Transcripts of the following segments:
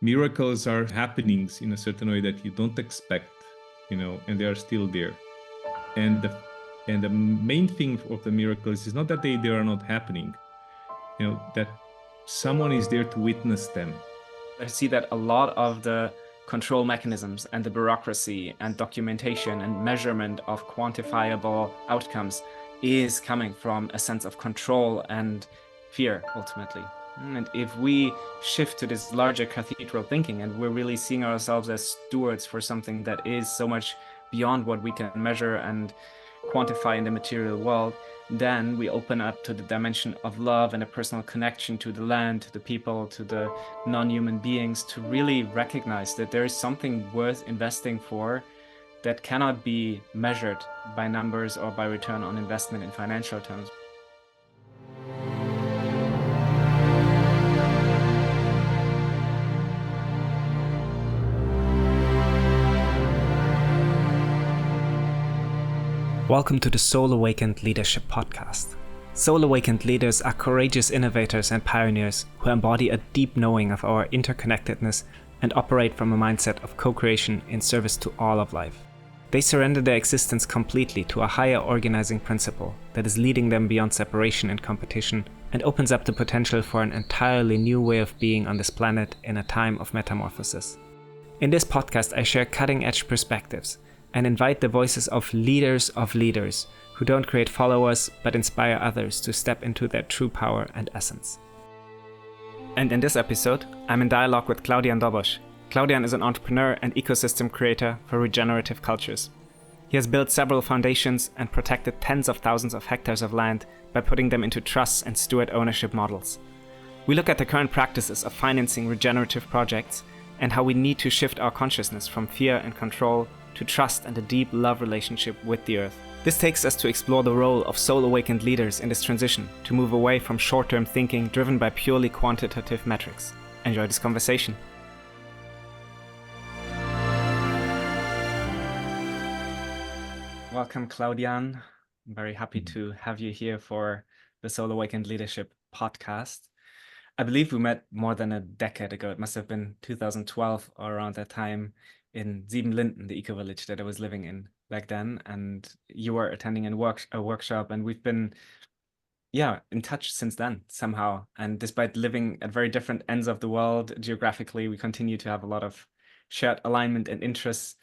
miracles are happenings in a certain way that you don't expect, and they are still there. And the main thing of the miracles is not that they are not happening, that someone is there to witness them. I see that a lot of the control mechanisms and the bureaucracy and documentation and measurement of quantifiable outcomes is coming from a sense of control and fear, ultimately. And if we shift to this larger cathedral thinking and we're really seeing ourselves as stewards for something that is so much beyond what we can measure and quantify in the material world, then we open up to the dimension of love and a personal connection to the land, to the people, to the non-human beings, to really recognize that there is something worth investing for that cannot be measured by numbers or by return on investment in financial terms. Welcome to the Soul Awakened Leadership Podcast. Soul Awakened leaders are courageous innovators and pioneers who embody a deep knowing of our interconnectedness and operate from a mindset of co-creation in service to all of life. They surrender their existence completely to a higher organizing principle that is leading them beyond separation and competition and opens up the potential for an entirely new way of being on this planet in a time of metamorphosis. In this podcast, I share cutting-edge perspectives and invite the voices of leaders who don't create followers but inspire others to step into their true power and essence. And in this episode, I'm in dialogue with Claudian Dobos. Claudian is an entrepreneur and ecosystem creator for regenerative cultures. He has built several foundations and protected tens of thousands of hectares of land by putting them into trusts and steward ownership models. We look at the current practices of financing regenerative projects and how we need to shift our consciousness from fear and control to trust and a deep love relationship with the earth. This takes us to explore the role of soul-awakened leaders in this transition to move away from short-term thinking driven by purely quantitative metrics. Enjoy this conversation. Welcome, Claudian. I'm very happy to have you here for the Soul Awakened Leadership Podcast. I believe we met more than a decade ago. It must have been 2012 or around that time in Siebenlinden, the eco-village that I was living in back then. And you were attending a workshop, and we've been, in touch since then somehow. And despite living at very different ends of the world geographically, we continue to have a lot of shared alignment and interests.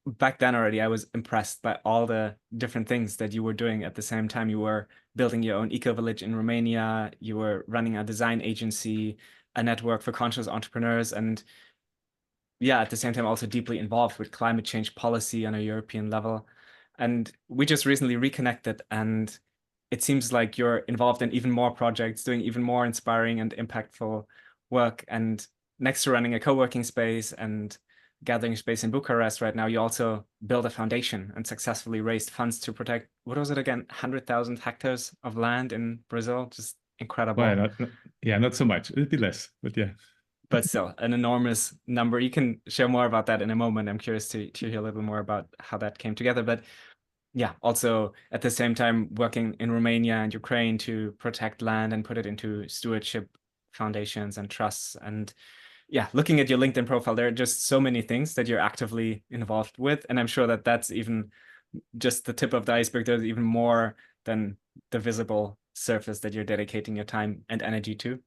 Back then already, I was impressed by all the different things that you were doing at the same time. You were building your own eco-village in Romania. You were running a design agency, a network for conscious entrepreneurs, and at the same time also deeply involved with climate change policy on a European level. And we just recently reconnected, and it seems like you're involved in even more projects, doing even more inspiring and impactful work. And next to running a co-working space and gathering space in Bucharest right now, you also built a foundation and successfully raised funds to protect, what was it again, 100,000 hectares of land in Brazil. Just incredible. Well, not so much. It'd be less, but yeah. But still, an enormous number. You can share more about that in a moment. I'm curious to hear a little more about how that came together. But also at the same time, working in Romania and Ukraine to protect land and put it into stewardship foundations and trusts. And looking at your LinkedIn profile, there are just so many things that you're actively involved with. And I'm sure that that's even just the tip of the iceberg. There's even more than the visible surface that you're dedicating your time and energy to.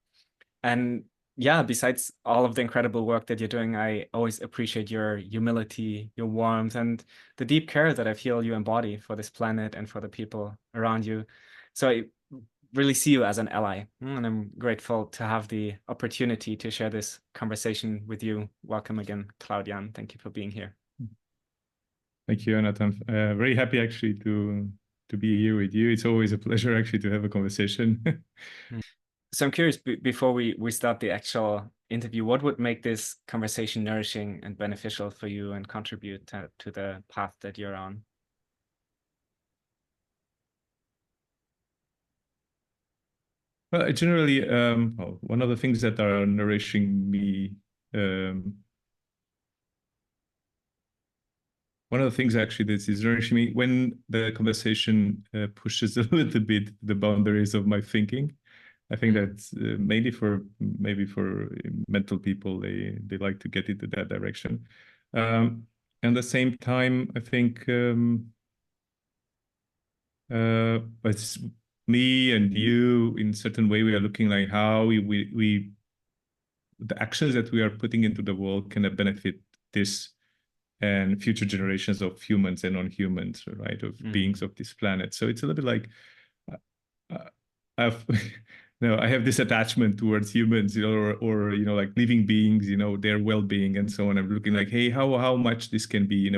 And besides all of the incredible work that you're doing, I always appreciate your humility, your warmth, and the deep care that I feel you embody for this planet and for the people around you. So I really see you as an ally, and I'm grateful to have the opportunity to share this conversation with you. Welcome again, Claudian. Thank you for being here. Thank you, Jonathan. Very happy actually to be here with you. It's always a pleasure actually to have a conversation. So I'm curious, before we start the actual interview, what would make this conversation nourishing and beneficial for you and contribute to the path that you're on? Well, generally, one of the things that are nourishing me, one of the things actually that is nourishing me when the conversation pushes a little bit the boundaries of my thinking. I think that's mainly for maybe for mental people. They like to get into that direction. At the same time, I think it's me and you in a certain way. We are looking like how we the actions that we are putting into the world can benefit this and future generations of humans and non-humans, right? Of beings of this planet. So it's a little bit like I've no, I have this attachment towards humans, or like living beings, their well-being and so on. I'm looking like, hey, how much this can be,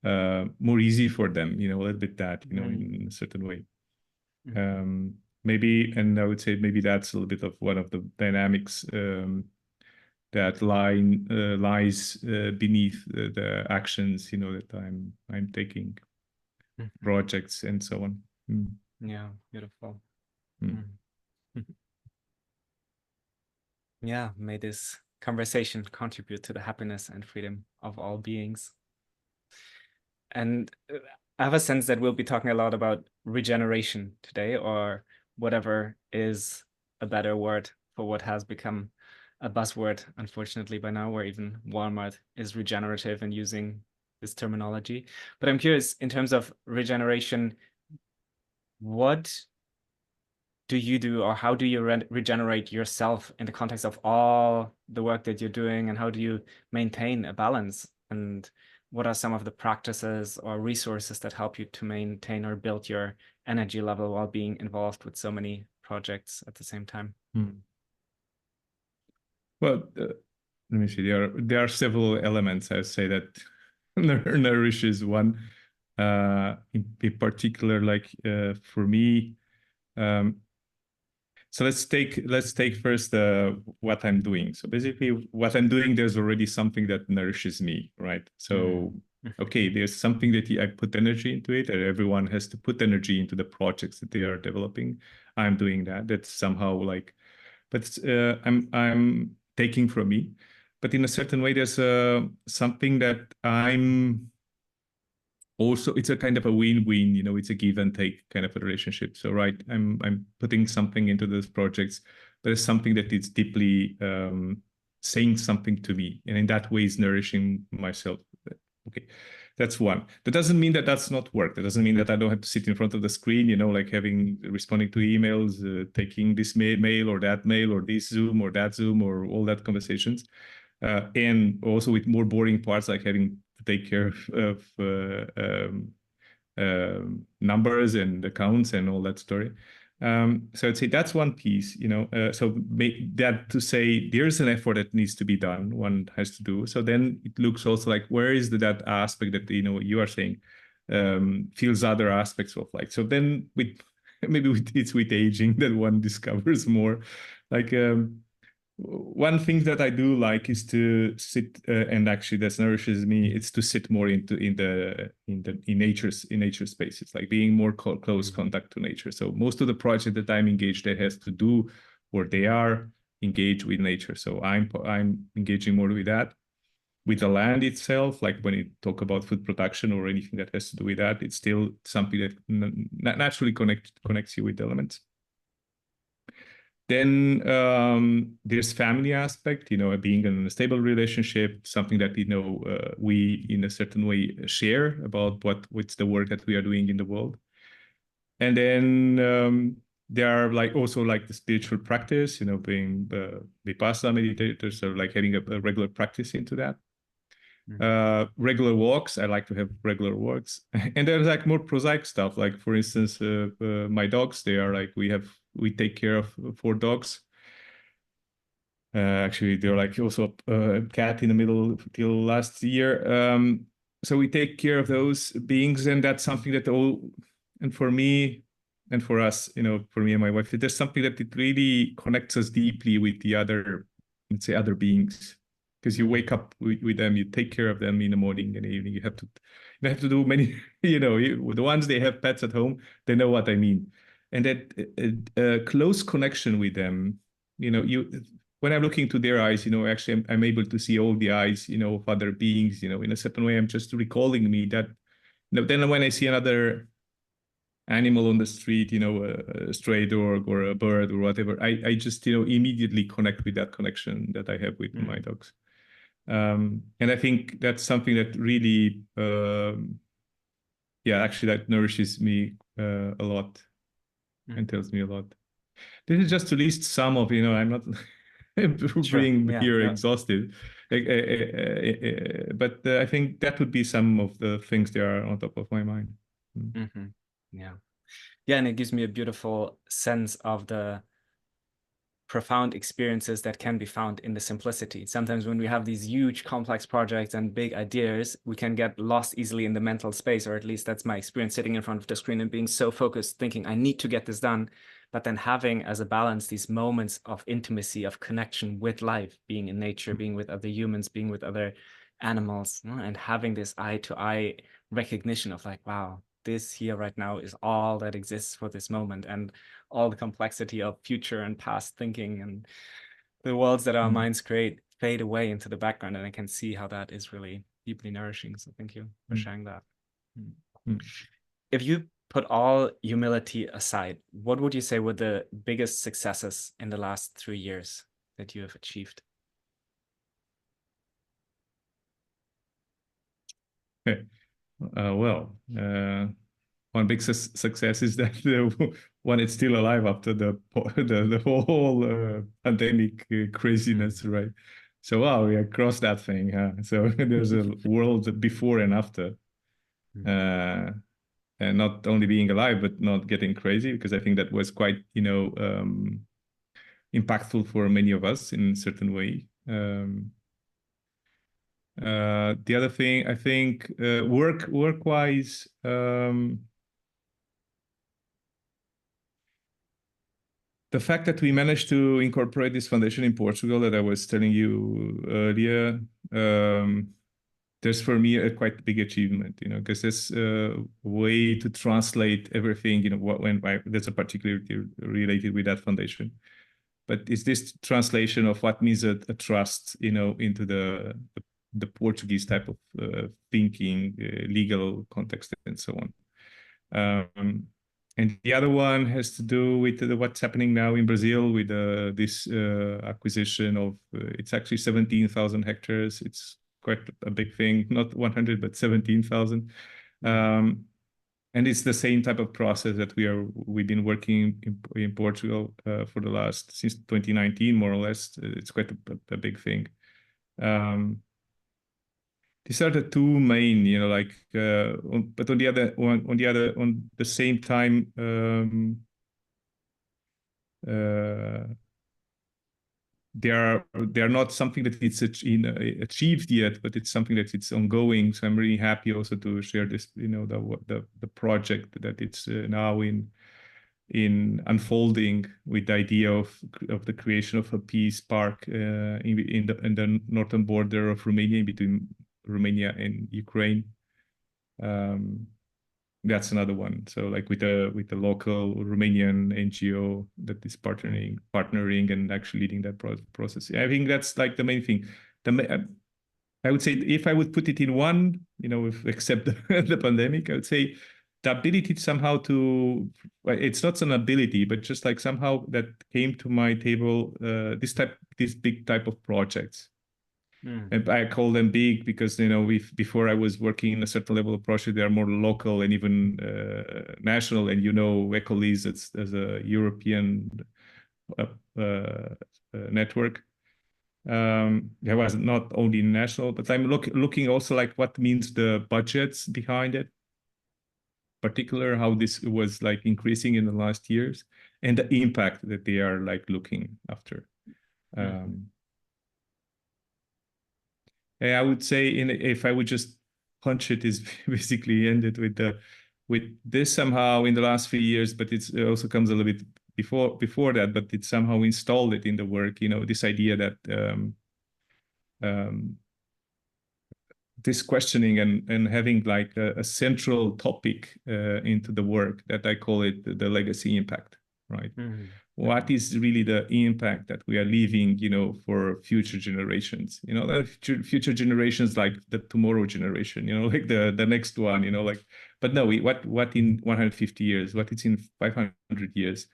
more easy for them, a little bit that, in a certain way. Maybe, and I would say maybe that's a little bit of one of the dynamics that lies beneath the actions, that I'm taking, projects and so on. Yeah, beautiful. Yeah, may this conversation contribute to the happiness and freedom of all beings. And I have a sense that we'll be talking a lot about regeneration today, or whatever is a better word for what has become a buzzword, unfortunately, by now, where even Walmart is regenerative and using this terminology. But I'm curious, in terms of regeneration, what do you do, or how do you regenerate yourself in the context of all the work that you're doing, and how do you maintain a balance? And what are some of the practices or resources that help you to maintain or build your energy level while being involved with so many projects at the same time? Well, let me see. There are several elements. I would say that Nourish is one. In particular, like for me. So let's take first what I'm doing. So basically, what I'm doing, there's already something that nourishes me, right? So okay, there's something that I put energy into it, and everyone has to put energy into the projects that they are developing. I'm doing that. That's somehow like, but I'm taking from me. But in a certain way, there's something that I'm also, it's a kind of a win-win, it's a give and take kind of a relationship. So right, I'm putting something into those projects, but it's something that is deeply saying something to me, and in that way is nourishing myself. Okay, that's one. That doesn't mean that that's not work. That doesn't mean that I don't have to sit in front of the screen, like responding to emails, taking this mail or that mail, or this Zoom or that Zoom, or all that conversations. And also with more boring parts, like having to take care of numbers and accounts and all that story. So I'd say that's one piece, so that to say there's an effort that needs to be done, one has to do. So then it looks also like, where is that aspect that, you are saying, feels other aspects of like, so then it's with aging that one discovers more, like, one thing that I do like is to sit, and actually that nourishes me. It's to sit more in nature spaces, like being more close contact to nature. So most of the project that I'm engaged that has to do, or they are engaged with nature. So I'm engaging more with that, with the land itself. Like when you talk about food production or anything that has to do with that, it's still something that naturally connects you with elements. Then there's family aspect, being in a stable relationship, something that, we in a certain way share about what's the work that we are doing in the world. And then there are like also like the spiritual practice, being Vipassana meditators, so like having a regular practice into that. Regular walks. I like to have regular walks. And there's like more prosaic stuff. Like for instance, my dogs, they are like, we take care of 4 dogs. Actually, they're like also a cat in the middle till last year. So we take care of those beings, and that's something that and for me and for us, for me and my wife, there's something that it really connects us deeply with the other, let's say, other beings. Because you wake up with them, you take care of them in the morning and evening. You have to do many, the ones they have pets at home, they know what I mean. And that close connection with them, when I'm looking to their eyes, actually I'm able to see all the eyes, of other beings, in a certain way. I'm just recalling me that, then when I see another animal on the street, a stray dog or a bird or whatever, I just, immediately connect with that connection that I have with my dogs. And I think that's something that really, actually that nourishes me a lot and tells me a lot. This is just to list some of, I'm not being here exhaustive, but I think that would be some of the things that are on top of my mind. Yeah, and it gives me a beautiful sense of the profound experiences that can be found in the simplicity. Sometimes when we have these huge complex projects and big ideas, we can get lost easily in the mental space, or at least that's my experience, sitting in front of the screen and being so focused, thinking I need to get this done, but then having as a balance these moments of intimacy, of connection with life, being in nature, being with other humans, being with other animals, and having this eye-to-eye recognition of like, wow, this here right now is all that exists for this moment, and all the complexity of future and past thinking and the worlds that our minds create fade away into the background. And I can see how that is really deeply nourishing. So thank you for sharing that. If you put all humility aside, what would you say were the biggest successes in the last 3 years that you have achieved? One big success is that one is still alive after the whole pandemic craziness, right? So wow, we crossed that thing. Huh? So there's a world before and after, and not only being alive but not getting crazy, because I think that was quite impactful for many of us in a certain way. The other thing, I think, work-wise, the fact that we managed to incorporate this foundation in Portugal that I was telling you earlier, there's for me a quite big achievement, because there's a way to translate everything, there's a particularity related with that foundation. But it's this translation of what means a trust, into the Portuguese type of thinking, legal context, and so on. And the other one has to do with what's happening now in Brazil with this acquisition of, it's actually 17,000 hectares. It's quite a big thing, not 100, but 17,000. And it's the same type of process that we've been working in Portugal since 2019, more or less. It's quite a big thing. These are the two main, but on the same time, they are not something that it's achieved yet, but it's something that it's ongoing. So I'm really happy also to share this, the project that it's now in unfolding, with the idea of the creation of a peace park in the northern border of Romania, between Romania and Ukraine. That's another one. So like with the local Romanian NGO that is partnering and actually leading that process. I think that's like the main thing. I would say, if I would put it in one, except the pandemic, I would say the ability somehow it's not an ability, but just like somehow that came to my table, this big type of projects. And I call them big because, before I was working in a certain level of project, they are more local and even national. And, Ecolis as a European network. It was not only national, but I'm looking also like what means the budgets behind it, particular how this was like increasing in the last years, and the impact that they are like looking after. I would say, if I would just punch it, is basically ended with this somehow in the last few years, but it also comes a little bit before that, but it somehow installed it in the work, this idea that this questioning and having like a central topic into the work, that I call it the legacy impact, right? what is really the impact that we are leaving, for future generations, the future generations, like the tomorrow generation, like the next one, like, but no, what in 150 years, what it's in 500 years,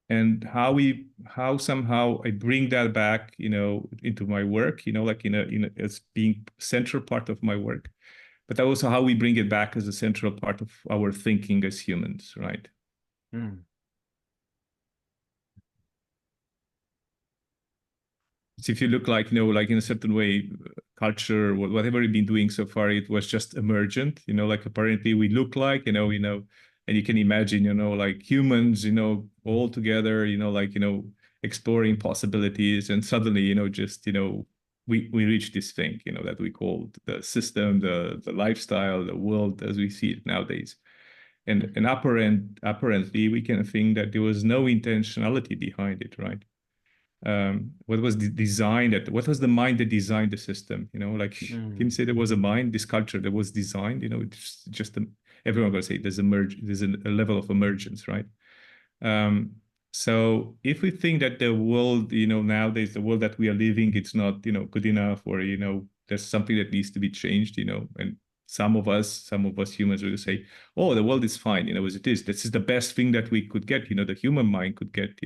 and how somehow I bring that back, into my work, like as being central part of my work, but also how we bring it back as a central part of our thinking as humans, right? So if you look like, like in a certain way, culture, whatever we've been doing so far, it was just emergent, like apparently we look like, and you can imagine, like humans, all together, like, exploring possibilities, and suddenly, just, we reach this thing, that we call the system, the lifestyle, the world as we see it nowadays. And apparently we can think that there was no intentionality behind it, right? What was designed, what was the mind that designed the system, like Kim said, there was a mind, this culture that was designed, it's just everyone gonna say there's a level of emergence, right? So if we think that the world, nowadays, the world that we are living, it's not, good enough, or, there's something that needs to be changed, and some of us humans will say, oh, the world is fine, as it is. This is the best thing that we could get, the human mind could get,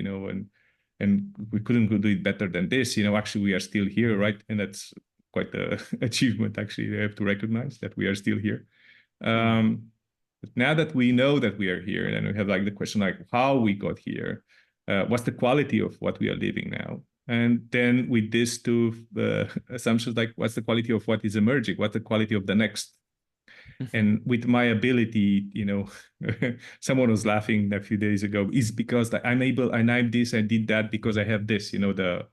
and we couldn't do it better than this, actually we are still here, right? And that's quite the achievement, actually. I have to recognize that we are still here. But now that we know that we are here, and we have like the question, like how we got here, what's the quality of what we are living now? And then with these two assumptions, like what's the quality of what is emerging? What's the quality of the next? And with my ability, someone was laughing a few days ago, is because I'm able, and I'm this, I did that because I have this, the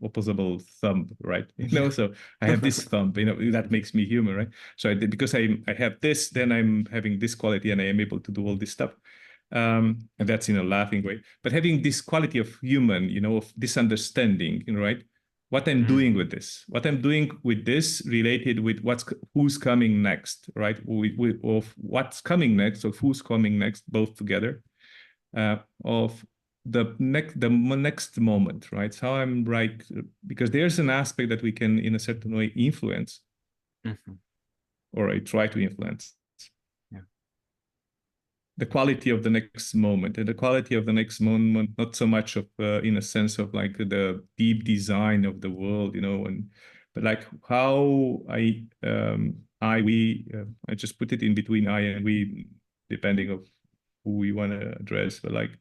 opposable thumb, right? So I have this thumb, that makes me human, right? So I did, because I have this, then I'm having this quality, and I am able to do all this stuff. And that's in a laughing way. But having this quality of human, of this understanding, right? What I'm doing with this, related with who's coming next, right? Of what's coming next, of who's coming next, both together, of the next moment, right? So I'm right, because there's an aspect that we can, in a certain way, influence, or I try to influence. The quality of the next moment, and the quality of the next moment, not so much of in a sense of like the deep design of the world, but like how I just put it in between I and we, depending of who we want to address, but like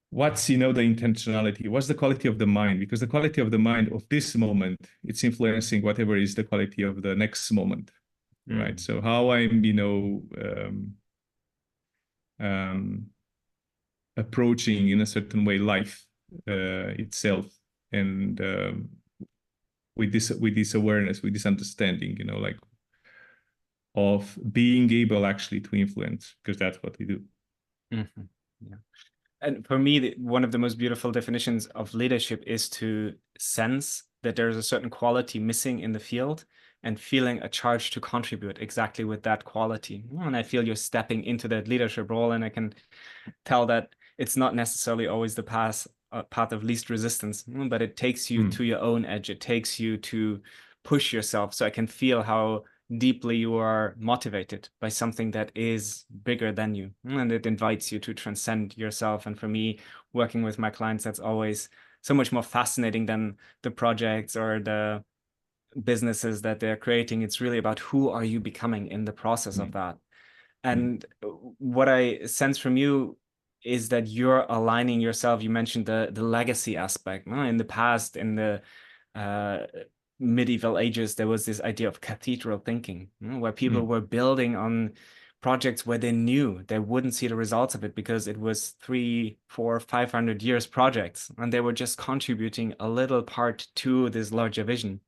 what's, the intentionality, what's the quality of the mind, because the quality of the mind of this moment, it's influencing whatever is the quality of the next moment. Right. So how I'm, approaching in a certain way life itself, and with this awareness, with this understanding, like of being able actually to influence, because that's what we do. Yeah. And for me, one of the most beautiful definitions of leadership is to sense that there's a certain quality missing in the field, and feeling a charge to contribute exactly with that quality. And I feel you're stepping into that leadership role, and I can tell that it's not necessarily always the path of least resistance, but it takes you to your own edge. It takes you to push yourself. So I can feel how deeply you are motivated by something that is bigger than you, and it invites you to transcend yourself. And for me, working with my clients, that's always so much more fascinating than the projects or the businesses that they're creating. It's really about who are you becoming in the process of that. And what I sense from you is that you're aligning yourself. You mentioned the legacy aspect. In the past, in the medieval ages, there was this idea of cathedral thinking, where people were building on projects where they knew they wouldn't see the results of it because it was 300, 400, 500 years projects, and they were just contributing a little part to this larger vision.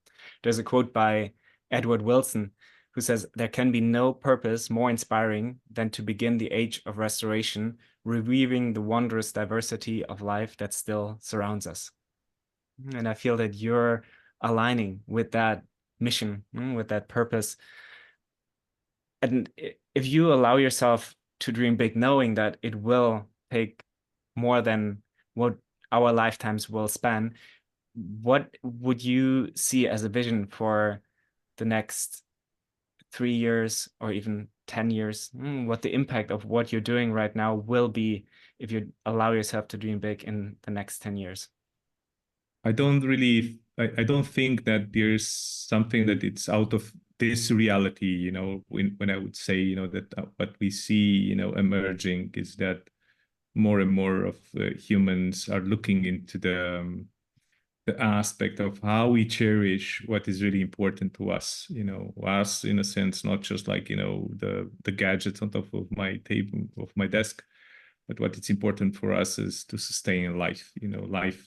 There's a quote by Edward Wilson who says, "There can be no purpose more inspiring than to begin the age of restoration, reweaving the wondrous diversity of life that still surrounds us." And I feel that you're aligning with that mission, with that purpose. And if you allow yourself to dream big, knowing that it will take more than what our lifetimes will span, what would you see as a vision for the next 3 years or even 10 years? What the impact of what you're doing right now will be if you allow yourself to dream big in the next 10 years? I don't think that there's something that it's out of this reality, when I would say, that what we see, emerging is that more and more of humans are looking into the aspect of how we cherish what is really important to us, us in a sense, not just like, the gadgets on top of my table, of my desk, but what it's important for us is to sustain life,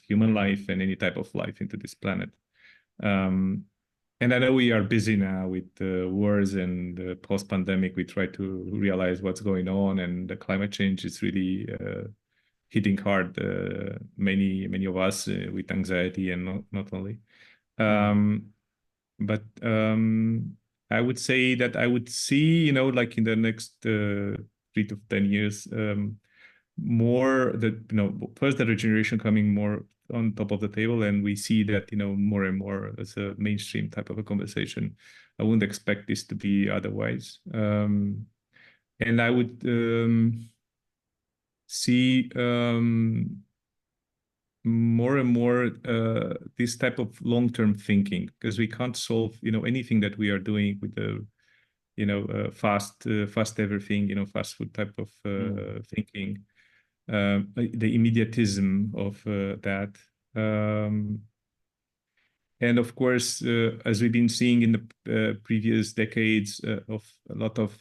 human life and any type of life into this planet. And I know we are busy now with the wars and the post-pandemic. We try to realize what's going on, and the climate change is really hitting hard many of us with anxiety, and not only. But I would say that I would see, like in the next 3 to 10 years, more that, first the regeneration coming more on top of the table, and we see that, more and more as a mainstream type of a conversation. I wouldn't expect this to be otherwise. And I would see more and more this type of long-term thinking, because we can't solve, anything that we are doing with the, fast everything, fast food type of thinking. The immediatism of that. And of course, as we've been seeing in the previous decades, of a lot of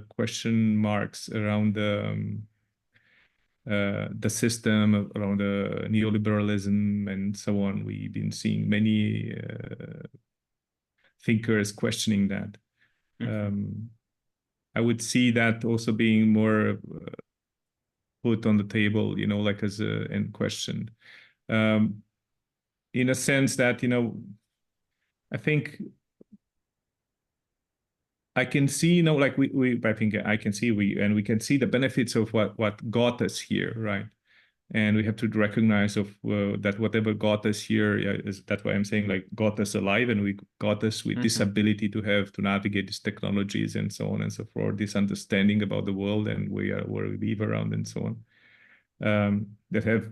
question marks around the system, around the neoliberalism and so on. We've been seeing many thinkers questioning that. I would see that also being more put on the table, like as a and questioned, in a sense that, I think I can see, like I think I can see we can see the benefits of what got us here, right? And we have to recognize of that whatever got us here, that's why I'm saying, like, got us alive, and we got us with this ability to navigate these technologies and so on and so forth, this understanding about the world and where we live around and so on, that have,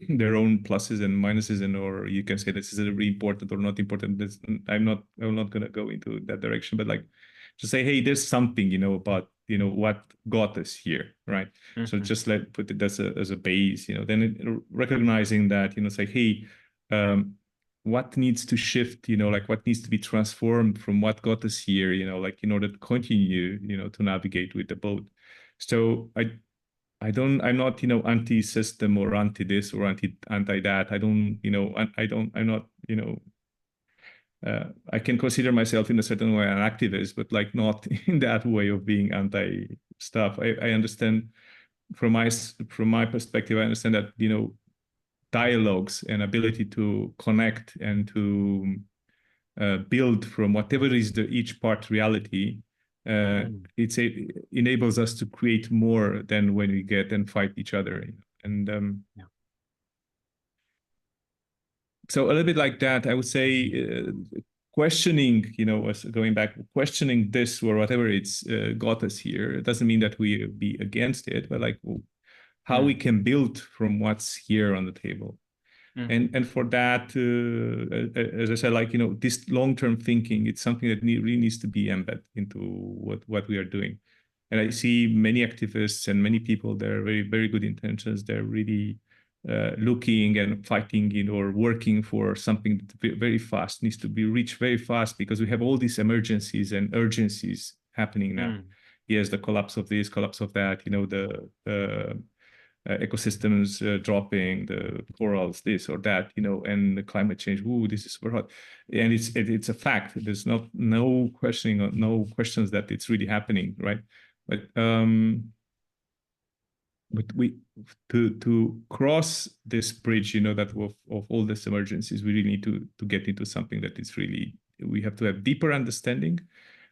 their own pluses and minuses, or you can say this is really important or not important. I'm not going to go into that direction, but like to say, hey, there's something, about, what got us here, right? So just put it as a base, then recognizing that, say, hey, what needs to shift, like what needs to be transformed from what got us here, like in order to continue, to navigate with the boat. So I'm not, anti-system or anti-this or anti that. I'm not, I can consider myself in a certain way an activist, but like not in that way of being anti-stuff. I understand from my perspective, I understand that, dialogues and ability to connect and to build from whatever is each part reality, it enables us to create more than when we get and fight each other. And so a little bit like that, I would say, questioning, going back, questioning this or whatever it's got us here. It doesn't mean that we be against it, but like how we can build from what's here on the table. And for that, as I said, like, this long-term thinking, it's something that really needs to be embedded into what we are doing. And I see many activists and many people, they're very, very good intentions. They're really looking and fighting, or working for something that very fast needs to be reached very fast, because we have all these emergencies and urgencies happening now. Yes, the collapse of this, collapse of that, the ecosystems dropping, the corals, this or that, and the climate change. Ooh, this is super hot, and it's a fact. There's no questioning, or no questions that it's really happening, right? But we to cross this bridge, that of all these emergencies, we really need to get into something that is really, we have to have deeper understanding,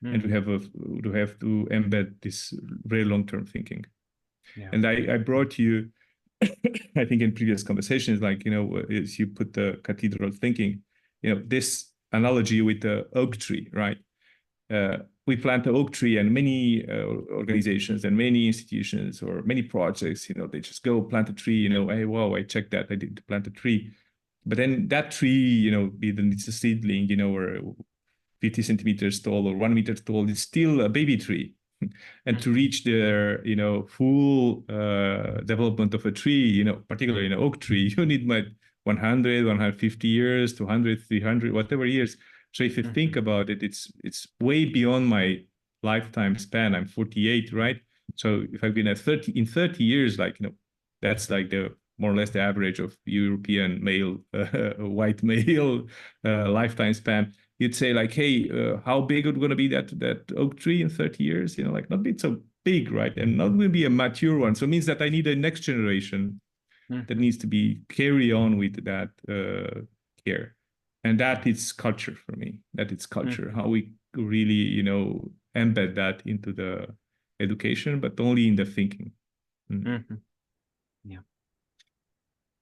and we have to embed this very long-term thinking. Yeah. And I brought you, I think in previous conversations, like, as you put the cathedral thinking, this analogy with the oak tree, right? We plant an oak tree, and many organizations and many institutions or many projects, they just go plant a tree, hey, wow, I checked that, I did plant a tree. But then that tree, be it's a seedling, or 50 centimeters tall or 1 meter tall, it's still a baby tree. And to reach their, full development of a tree, particularly an oak tree, you need 100, 150 years, 200, 300, whatever years. So if you think about it, it's way beyond my lifetime span. I'm 48, right? So if I've been at 30 years, that's like the more or less the average of European male, white male lifetime span. You'd say like, hey, how big is going to be that oak tree in 30 years? Not be so big, right? And not going to be a mature one. So it means that I need a next generation that needs to be carry on with that care. And that is culture for me. That is culture, how we really, embed that into the education, but only in the thinking. Yeah.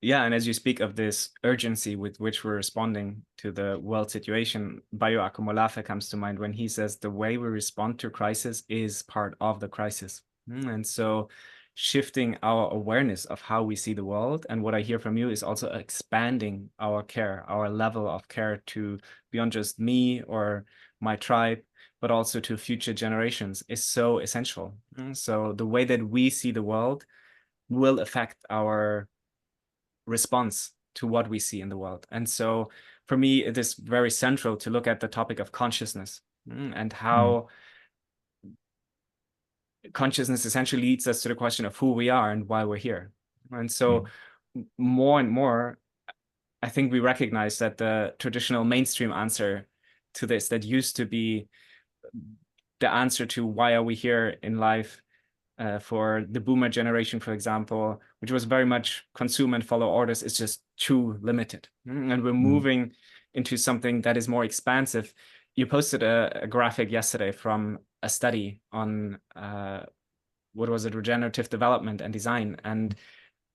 Yeah, and as you speak of this urgency with which we're responding to the world situation, Bayo Akomolafe comes to mind when he says the way we respond to crisis is part of the crisis. And so shifting our awareness of how we see the world, and what I hear from you is also expanding our care, our level of care to beyond just me or my tribe, but also to future generations is so essential. So the way that we see the world will affect our response to what we see in the world. And so for me, it is very central to look at the topic of consciousness and how consciousness essentially leads us to the question of who we are and why we're here. And so more and more, I think we recognize that the traditional mainstream answer to this that used to be the answer to why are we here in life, for the boomer generation, for example, which was very much consume and follow orders, is just too limited. And we're moving into something that is more expansive. You posted a graphic yesterday from a study on, what was it, regenerative development and design. And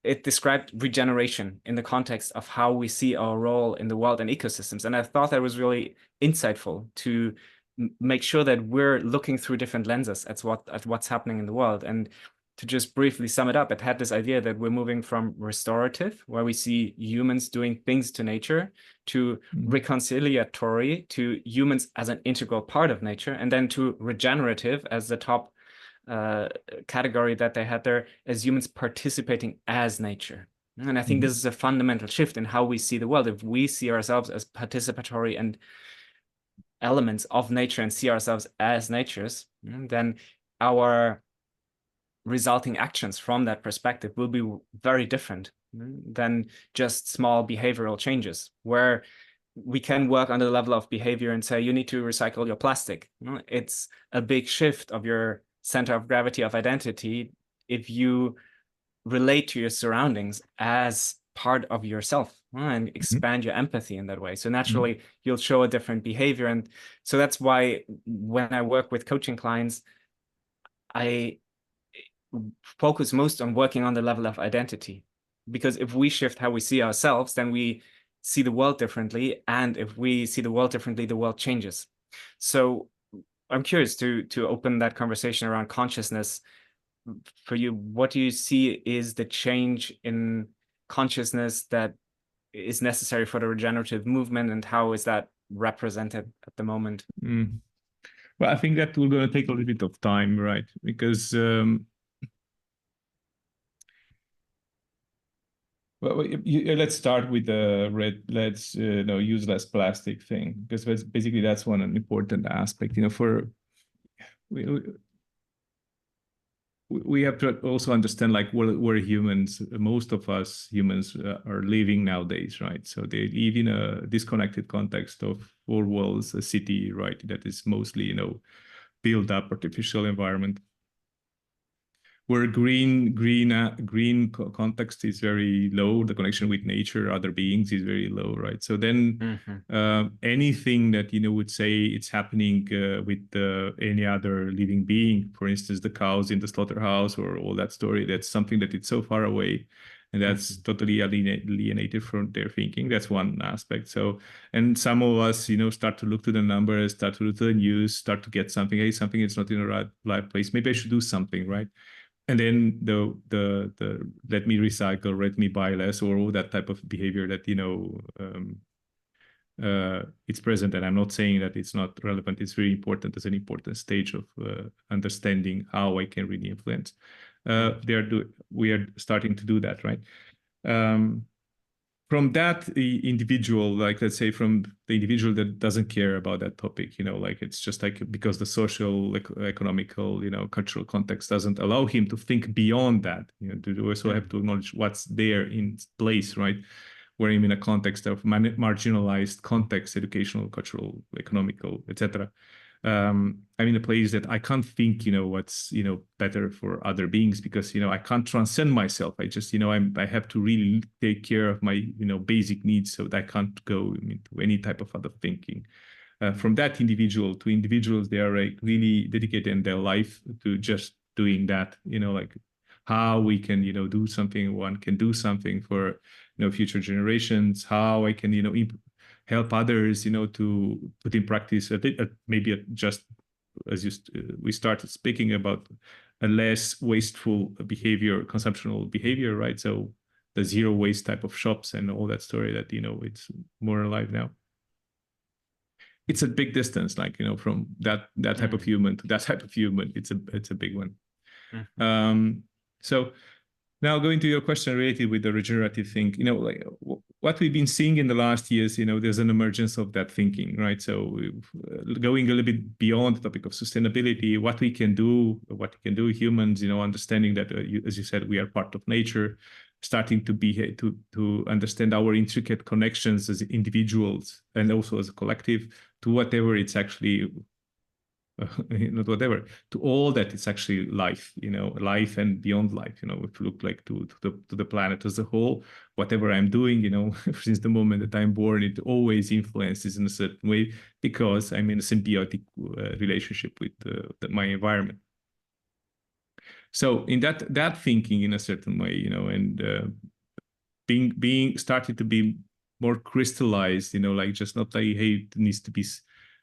it described regeneration in the context of how we see our role in the world and ecosystems. And I thought that was really insightful to make sure that we're looking through different lenses at what's happening in the world. And to just briefly sum it up, it had this idea that we're moving from restorative, where we see humans doing things to nature, to reconciliatory, to humans as an integral part of nature, and then to regenerative as the top category that they had there, as humans participating as nature. And I think this is a fundamental shift in how we see the world. If we see ourselves as participatory and elements of nature and see ourselves as natures, then our resulting actions from that perspective will be very different than just small behavioral changes, where we can work on the level of behavior and say, you need to recycle your plastic. It's a big shift of your center of gravity of identity if you relate to your surroundings as part of yourself and expand your empathy in that way. So naturally, you'll show a different behavior. And so that's why when I work with coaching clients, I focus most on working on the level of identity. Because if we shift how we see ourselves, then we see the world differently. And if we see the world differently, the world changes. So I'm curious to open that conversation around consciousness. For you, what do you see is the change in consciousness that is necessary for the regenerative movement, and how is that represented at the moment? Well, I think that we're going to take a little bit of time, right? Because let's start with the let's use less plastic thing, because basically that's one important aspect. For we have to also understand like where humans, most of us humans are living nowadays, right? So they live in a disconnected context of four walls, a city, right? That is mostly built up artificial environment. where context is very low, the connection with nature, other beings is very low, right? So then anything that would say it's happening with any other living being, for instance, the cows in the slaughterhouse or all that story, that's something that it's so far away, and that's totally alienated from their thinking. That's one aspect. So, and some of us, start to look to the numbers, start to look to the news, start to get something. Hey, something is not in the right place. Maybe I should do something, right? And then the let me recycle, let me buy less, or all that type of behavior that it's present. And I'm not saying that it's not relevant. It's very important as an important stage of understanding how I can really influence. We are starting to do that, right? From that individual, like let's say from the individual that doesn't care about that topic, like it's just like because the social, like, economical, cultural context doesn't allow him to think beyond that. To also have to acknowledge what's there in place, right? Where I'm in a context of marginalized context, educational, cultural, economical, etc. I'm in a place that I can't think, what's, better for other beings, because, I can't transcend myself. I just, I have to really take care of my, basic needs, so that I can't go into any type of other thinking. From that individual to individuals, they are like really dedicated in their life to just doing that, like how we can, do something, one can do something for, future generations, how I can, help others, to put in practice maybe just as we started speaking about a less wasteful behavior, consumptional behavior, right? So the zero waste type of shops and all that story that, it's more alive now. It's a big distance, like, from that type of human to that type of human. It's a big one. So now going to your question related with the regenerative thing, like what we've been seeing in the last years, there's an emergence of that thinking, right? So going a little bit beyond the topic of sustainability, what we can do humans, understanding that, as you said, we are part of nature, starting to understand our intricate connections as individuals and also as a collective to whatever it's actually not whatever, to all that it's actually life, life and beyond life, if you look like to the planet as a whole, whatever I'm doing, since the moment that I'm born, it always influences in a certain way because I'm in a symbiotic relationship with my environment. So in that thinking in a certain way, and being started to be more crystallized, like just not like, hey, it needs to be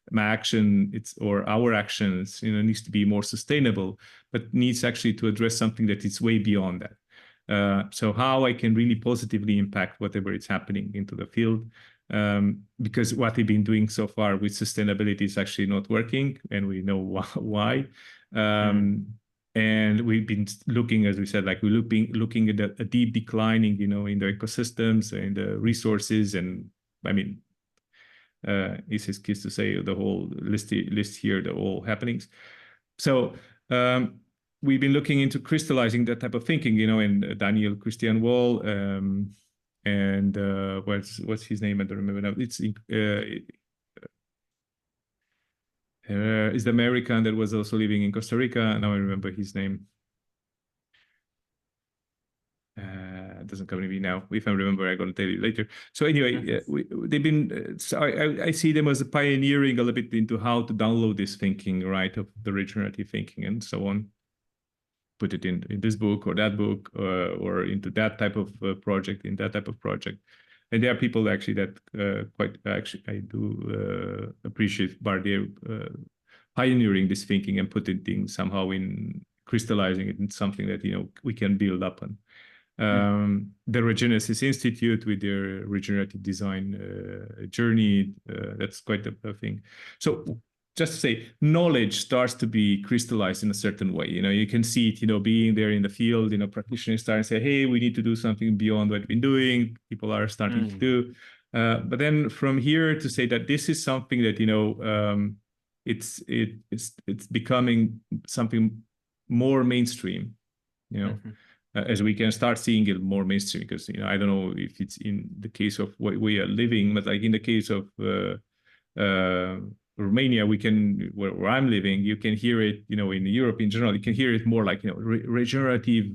my action, or our actions, needs to be more sustainable, but needs actually to address something that is way beyond that. So how I can really positively impact whatever is happening into the field, because what we've been doing so far with sustainability is actually not working, and we know why. And we've been looking, as we said, like we're looking at a deep declining, in the ecosystems and the resources, and I mean, it's his kids to say the whole list here, the all happenings. So we've been looking into crystallizing that type of thinking, and Daniel Christian Wall, and what's his name? I don't remember now. It's the American that was also living in Costa Rica. Now I remember his name. It doesn't come to me now. If I remember, I'm going to tell you later. So anyway, they've been. So I see them as pioneering a little bit into how to download this thinking, right, of the regenerative thinking and so on. Put it in this book or that book, or into that type of project, in that type of project. And there are people actually that I do appreciate Bardier pioneering this thinking and putting things somehow in, crystallizing it in something that we can build up on. The Regenesis Institute with their regenerative design journey, that's quite a thing. So just to say, knowledge starts to be crystallized in a certain way. You can see it, being there in the field, practitioners start to say, hey, we need to do something beyond what we've been doing. People are starting to do. But then from here to say that this is something that, it's becoming something more mainstream, as we can start seeing it more mainstream, because I don't know if it's in the case of what we are living, but like in the case of Romania, where I'm living, you can hear it, in Europe in general, you can hear it more like, regenerative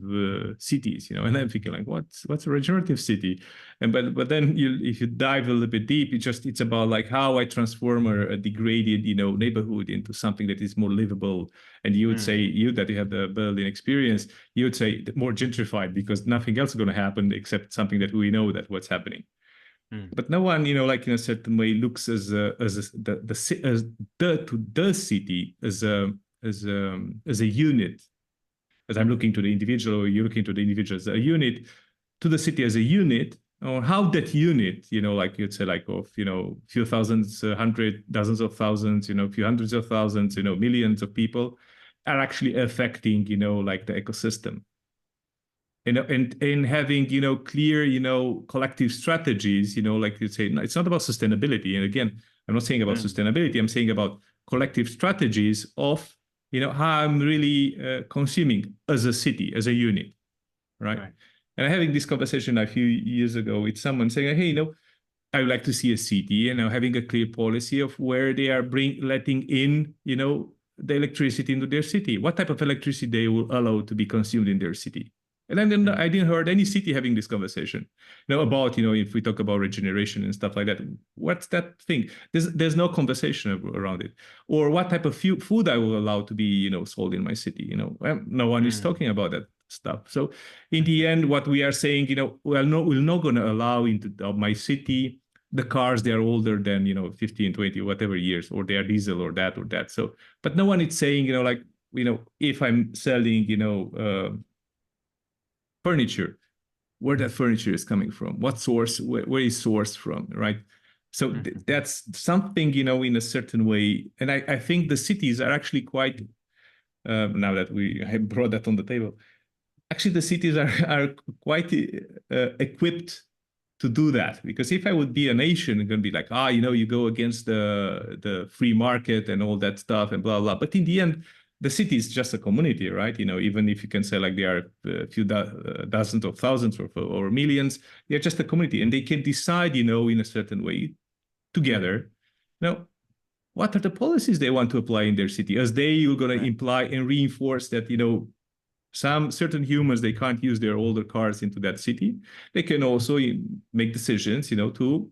cities, and I'm thinking like, what's a regenerative city? But then if you dive a little bit deep, it's about like how I transform a degraded, neighborhood into something that is more livable. And you would say, that you have the Berlin experience, you would say more gentrified, because nothing else is going to happen except something that we know that what's happening. But no one, like in a certain way, looks as the city as a unit. As I'm looking to the individual, or you're looking to the individual as a unit, to the city as a unit, or how that unit, like you'd say, like of few thousands, hundred, dozens of thousands, few hundreds of thousands, millions of people, are actually affecting, like the ecosystem. And having clear collective strategies, like you say, it's not about sustainability. And again, I'm not saying about sustainability, I'm saying about collective strategies of how I'm really consuming as a city, as a unit, right? And I'm having this conversation a few years ago with someone saying, hey, I would like to see a city, having a clear policy of where they are letting in the electricity into their city, what type of electricity they will allow to be consumed in their city. And then I didn't heard any city having this conversation, about, if we talk about regeneration and stuff like that, what's that thing? There's no conversation around it. Or what type of food I will allow to be, sold in my city, no one is talking about that stuff. So in the end, what we are saying, we're not going to allow into my city the cars, they are older than, 15, 20, whatever years, or they are diesel or that or that. So, but no one is saying, like, if I'm selling, furniture, where that furniture is coming from, what source, where is sourced from, right? So that's something, in a certain way. And I think the cities are actually quite, now that we have brought that on the table, actually the cities are quite equipped to do that. Because if I would be a nation, it's going to be like, you go against the free market and all that stuff and blah, blah. But in the end, the city is just a community, right? Even if you can say like they are a few dozens of thousands or millions, they're just a community, and they can decide, in a certain way together, what are the policies they want to apply in their city, as they are going to imply and reinforce that, some certain humans, they can't use their older cars into that city. They can also make decisions, to,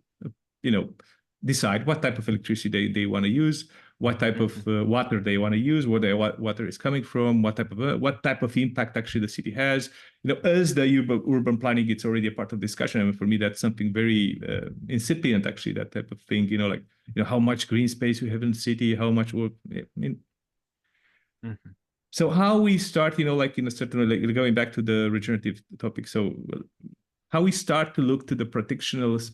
decide what type of electricity they want to use, what type of water they want to use, where their water is coming from, what type of impact actually the city has. As the urban planning, it's already a part of discussion. I mean, for me, that's something very incipient, actually, that type of thing. How much green space we have in the city, how much work. I mean. So how we start, like in a certain way, like going back to the regenerative topic. So how we start to look to the practitioners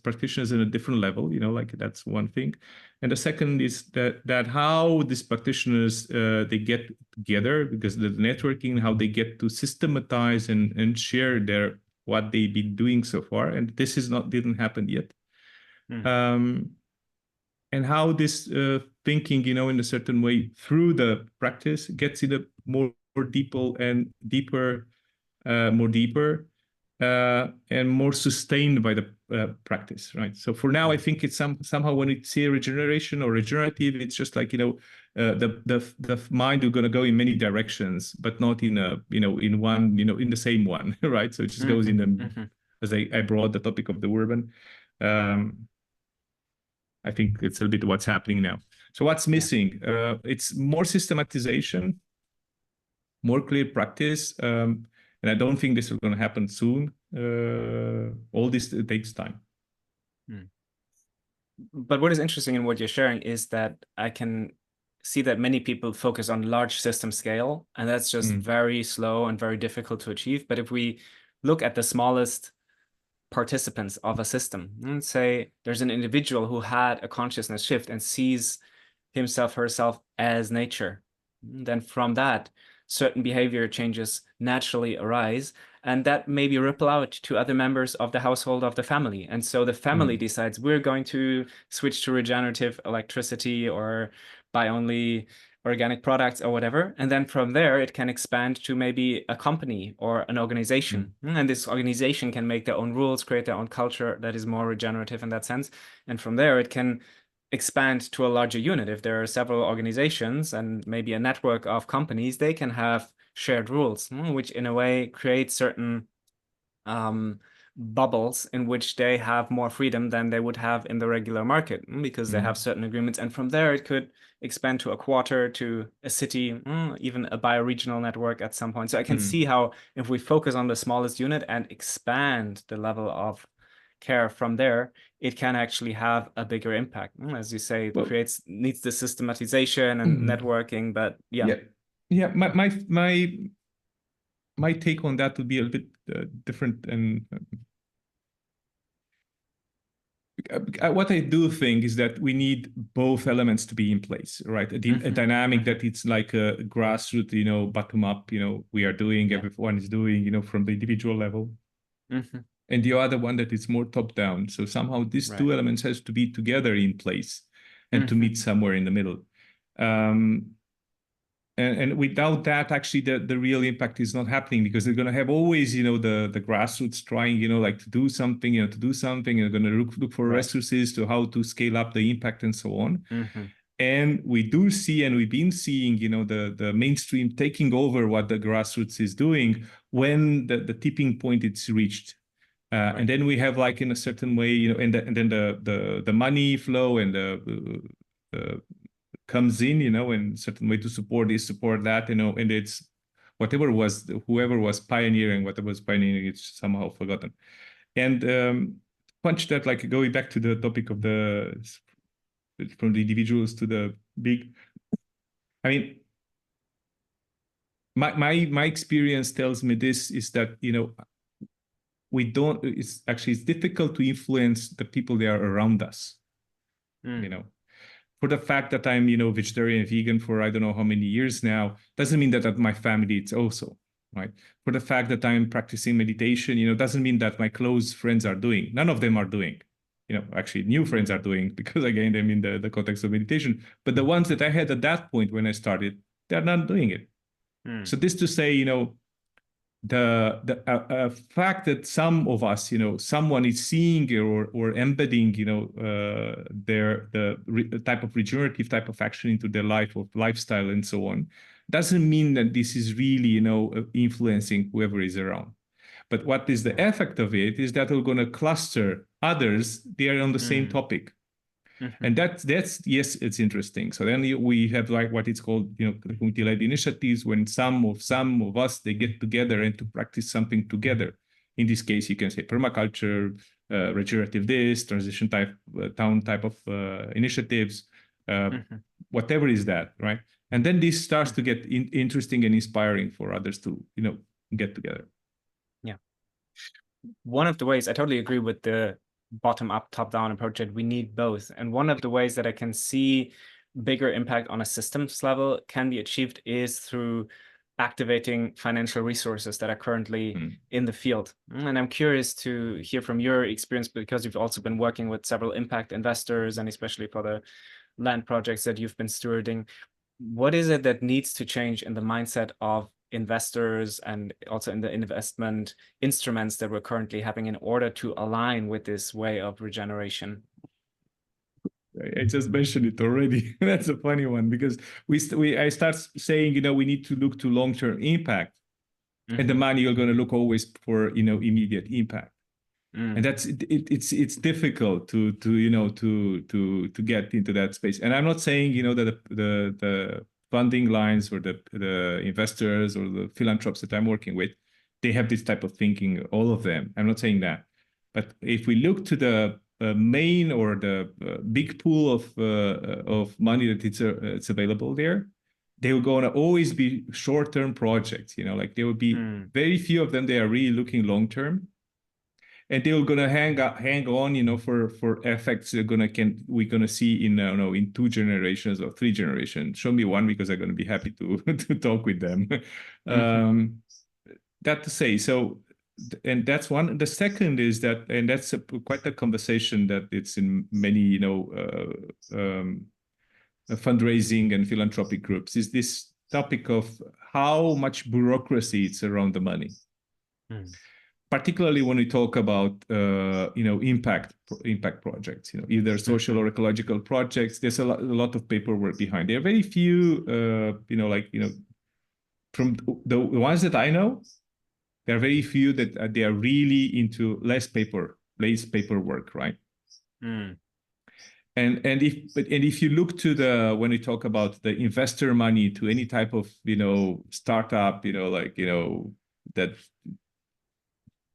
in a different level, like that's one thing. And the second is that how these practitioners, they get together, because the networking, how they get to systematize and share what they've been doing so far. And this didn't happen yet. And how this thinking, in a certain way through the practice gets in a more deeper and deeper, and more sustained by the practice, right? So for now, I think it's somehow when you see regeneration or regenerative, it's just like, the mind is going to go in many directions, but not in in one, in the same one, right? So it just goes in the, as I brought the topic of the urban. I think it's a bit what's happening now. So what's missing? It's more systematization, more clear practice. And I don't think this is going to happen soon. All this takes time. But what is interesting in what you're sharing is that I can see that many people focus on large system scale, and that's just very slow and very difficult to achieve. But if we look at the smallest participants of a system, and say there's an individual who had a consciousness shift and sees himself, herself as nature, then from that, certain behavior changes naturally arise, and that maybe ripple out to other members of the household, of the family. And so the family decides we're going to switch to regenerative electricity or buy only organic products or whatever. And then from there, it can expand to maybe a company or an organization. And this organization can make their own rules, create their own culture that is more regenerative in that sense. And from there, it can expand to a larger unit. If there are several organizations and maybe a network of companies, they can have shared rules, which in a way create certain bubbles in which they have more freedom than they would have in the regular market, because they have certain agreements. And from there, it could expand to a quarter, to a city, even a bioregional network at some point. So I can see how if we focus on the smallest unit and expand the level of care from there, it can actually have a bigger impact. As you say, it needs the systematization and networking, but yeah. My take on that would be a little bit different, and what I do think is that we need both elements to be in place, right? A dynamic that it's like a grassroots, bottom up, we are doing, everyone is doing, from the individual level. And the other one that is more top down. So somehow these two elements has to be together in place and to meet somewhere in the middle. And without that, actually, the real impact is not happening, because they're going to have always, the grassroots trying, like to do something, and they're going to look for resources to how to scale up the impact and so on. And we do see, and we've been seeing, the mainstream taking over what the grassroots is doing when the tipping point is reached. And then we have, like, in a certain way, and then the money flow and the comes in, in a certain way to support this, support that, and it's whoever was pioneering, it's somehow forgotten. And punch that, like, going back to the topic of from the individuals to the big. I mean, my experience tells me this is that, it's difficult to influence the people that are around us, For the fact that I'm, vegetarian and vegan for I don't know how many years now, doesn't mean that my family it's also, right? For the fact that I'm practicing meditation, doesn't mean that my close friends are doing. None of them are doing. Actually, new friends are doing, because I gained them in the context of meditation. But the ones that I had at that point when I started, they're not doing it. So this to say, the fact that some of us, someone is seeing or embedding, the type of regenerative type of action into their life or lifestyle and so on, doesn't mean that this is really, influencing whoever is around. But what is the effect of it is that we're going to cluster others. They are on the same topic. And that's yes, it's interesting. So then we have, like, what it's called, community-led initiatives, when some of us, they get together and to practice something together. In this case, you can say permaculture, regenerative this, transition type, town type of initiatives, whatever is that, right? And then this starts to get interesting and inspiring for others to, get together. Yeah. One of the ways, I totally agree with the bottom-up, top-down approach, that we need both. And one of the ways that I can see bigger impact on a systems level can be achieved is through activating financial resources that are currently in the field. And I'm curious to hear from your experience, because you've also been working with several impact investors, and especially for the land projects that you've been stewarding. What is it that needs to change in the mindset of investors, and also in the investment instruments that we're currently having, in order to align with this way of regeneration? I just mentioned it already. That's a funny one, because I start saying, we need to look to long-term impact, and the money you're going to look always for, immediate impact. And that's it's difficult to get into that space. And I'm not saying, that the funding lines or the investors or the philanthropists that I'm working with, they have this type of thinking, all of them. I'm not saying that. But if we look to the main or the big pool of money that it's available there, they will going to always be short-term projects. Like, there will be very few of them. They are really looking long-term. And they're gonna hang on, for effects we're gonna see in 2 generations or 3 generations. Show me one, because I'm gonna be happy to to talk with them. That to say, so, and that's one. The second is that, and that's quite a conversation that it's in many fundraising and philanthropic groups, is this topic of how much bureaucracy it's around the money. particularly when we talk about impact projects, either social or ecological projects. There's a lot of paperwork behind. There are very few, from the ones that I know, there are very few that they are really into less paperwork, right? And if you look to when we talk about the investor money to any type of startup, that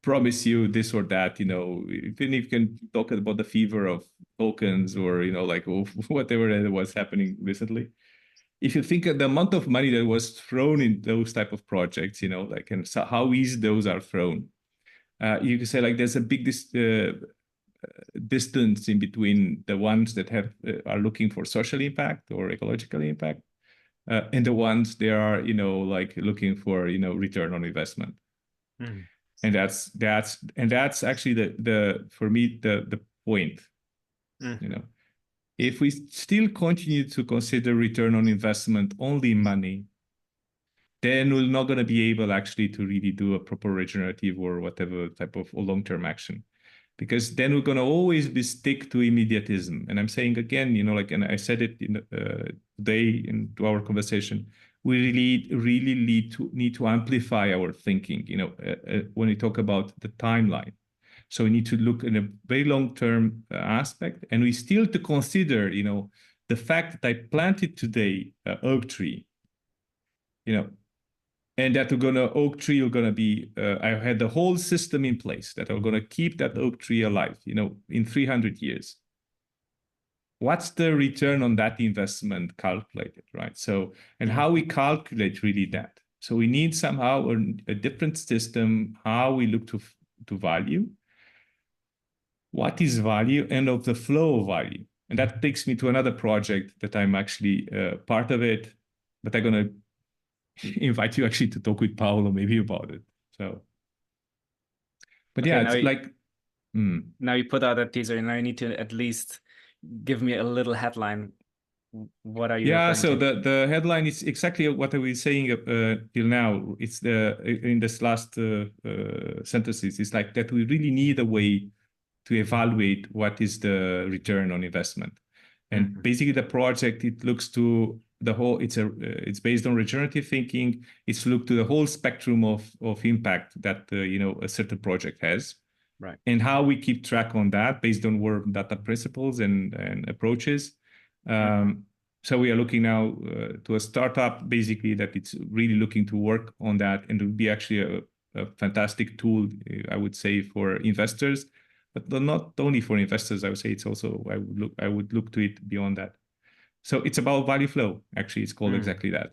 promise you this or that, even if you can talk about the fever of tokens or whatever that was happening recently. If you think of the amount of money that was thrown in those type of projects, and so how easy those are thrown, you can say there's a big distance in between the ones that are looking for social impact or ecological impact, and the ones they are looking for return on investment. And that's actually the for me the point. If we still continue to consider return on investment only money, then we're not going to be able actually to really do a proper regenerative or whatever type of long-term action, because then we're going to always be stick to immediatism. And I'm saying again, and I said it today in our conversation, we really need to amplify our thinking, when we talk about the timeline. So we need to look in a very long-term aspect, and we still to consider, the fact that I planted today an oak tree, and that oak tree are gonna be, I had the whole system in place that are gonna keep that oak tree alive, in 300 years. What's the return on that investment calculated, right? So, and how we calculate really that. So we need somehow a different system, how we look to value. What is value and of the flow of value? And that takes me to another project that I'm actually part of it, but I'm going to invite you actually to talk with Paolo maybe about it. So, but okay, yeah, it's now you put out a teaser, and now you need to at least give me a little headline. What are you? Yeah, so the headline is exactly what I was saying till now. It's in this last sentences. It's like that we really need a way to evaluate what is the return on investment. And basically the project, it looks to the whole, it's based on regenerative thinking. It's looked to the whole spectrum of impact that, a certain project has. Right. And how we keep track on that based on work data principles and approaches. So we are looking now to a startup, basically, that it's really looking to work on that, and it would be actually a fantastic tool, I would say, for investors. But not only for investors, I would say it's also, I would look to it beyond that. So it's about value flow. Actually, it's called exactly that.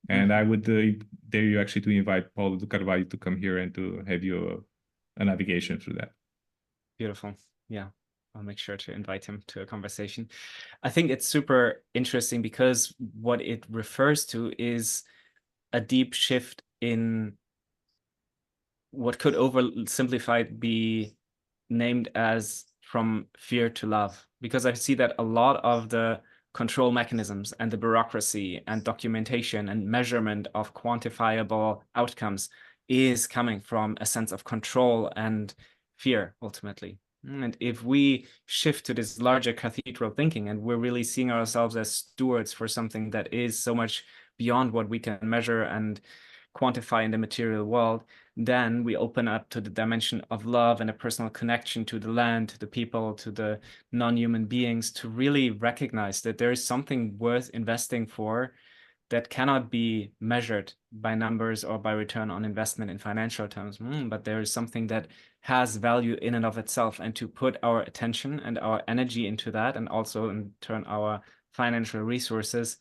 And I would dare you actually to invite Paul Carvalho to come here and to have you a navigation through that. Beautiful. Yeah, I'll make sure to invite him to a conversation. I think it's super interesting because what it refers to is a deep shift in what could oversimplified be named as from fear to love, because I see that a lot of the control mechanisms and the bureaucracy and documentation and measurement of quantifiable outcomes is coming from a sense of control and fear, ultimately. And if we shift to this larger cathedral thinking, and we're really seeing ourselves as stewards for something that is so much beyond what we can measure and quantify in the material world, then we open up to the dimension of love and a personal connection to the land, to the people, to the non-human beings, to really recognize that there is something worth investing for that cannot be measured by numbers or by return on investment in financial terms, but there is something that has value in and of itself, and to put our attention and our energy into that, and also in turn our financial resources,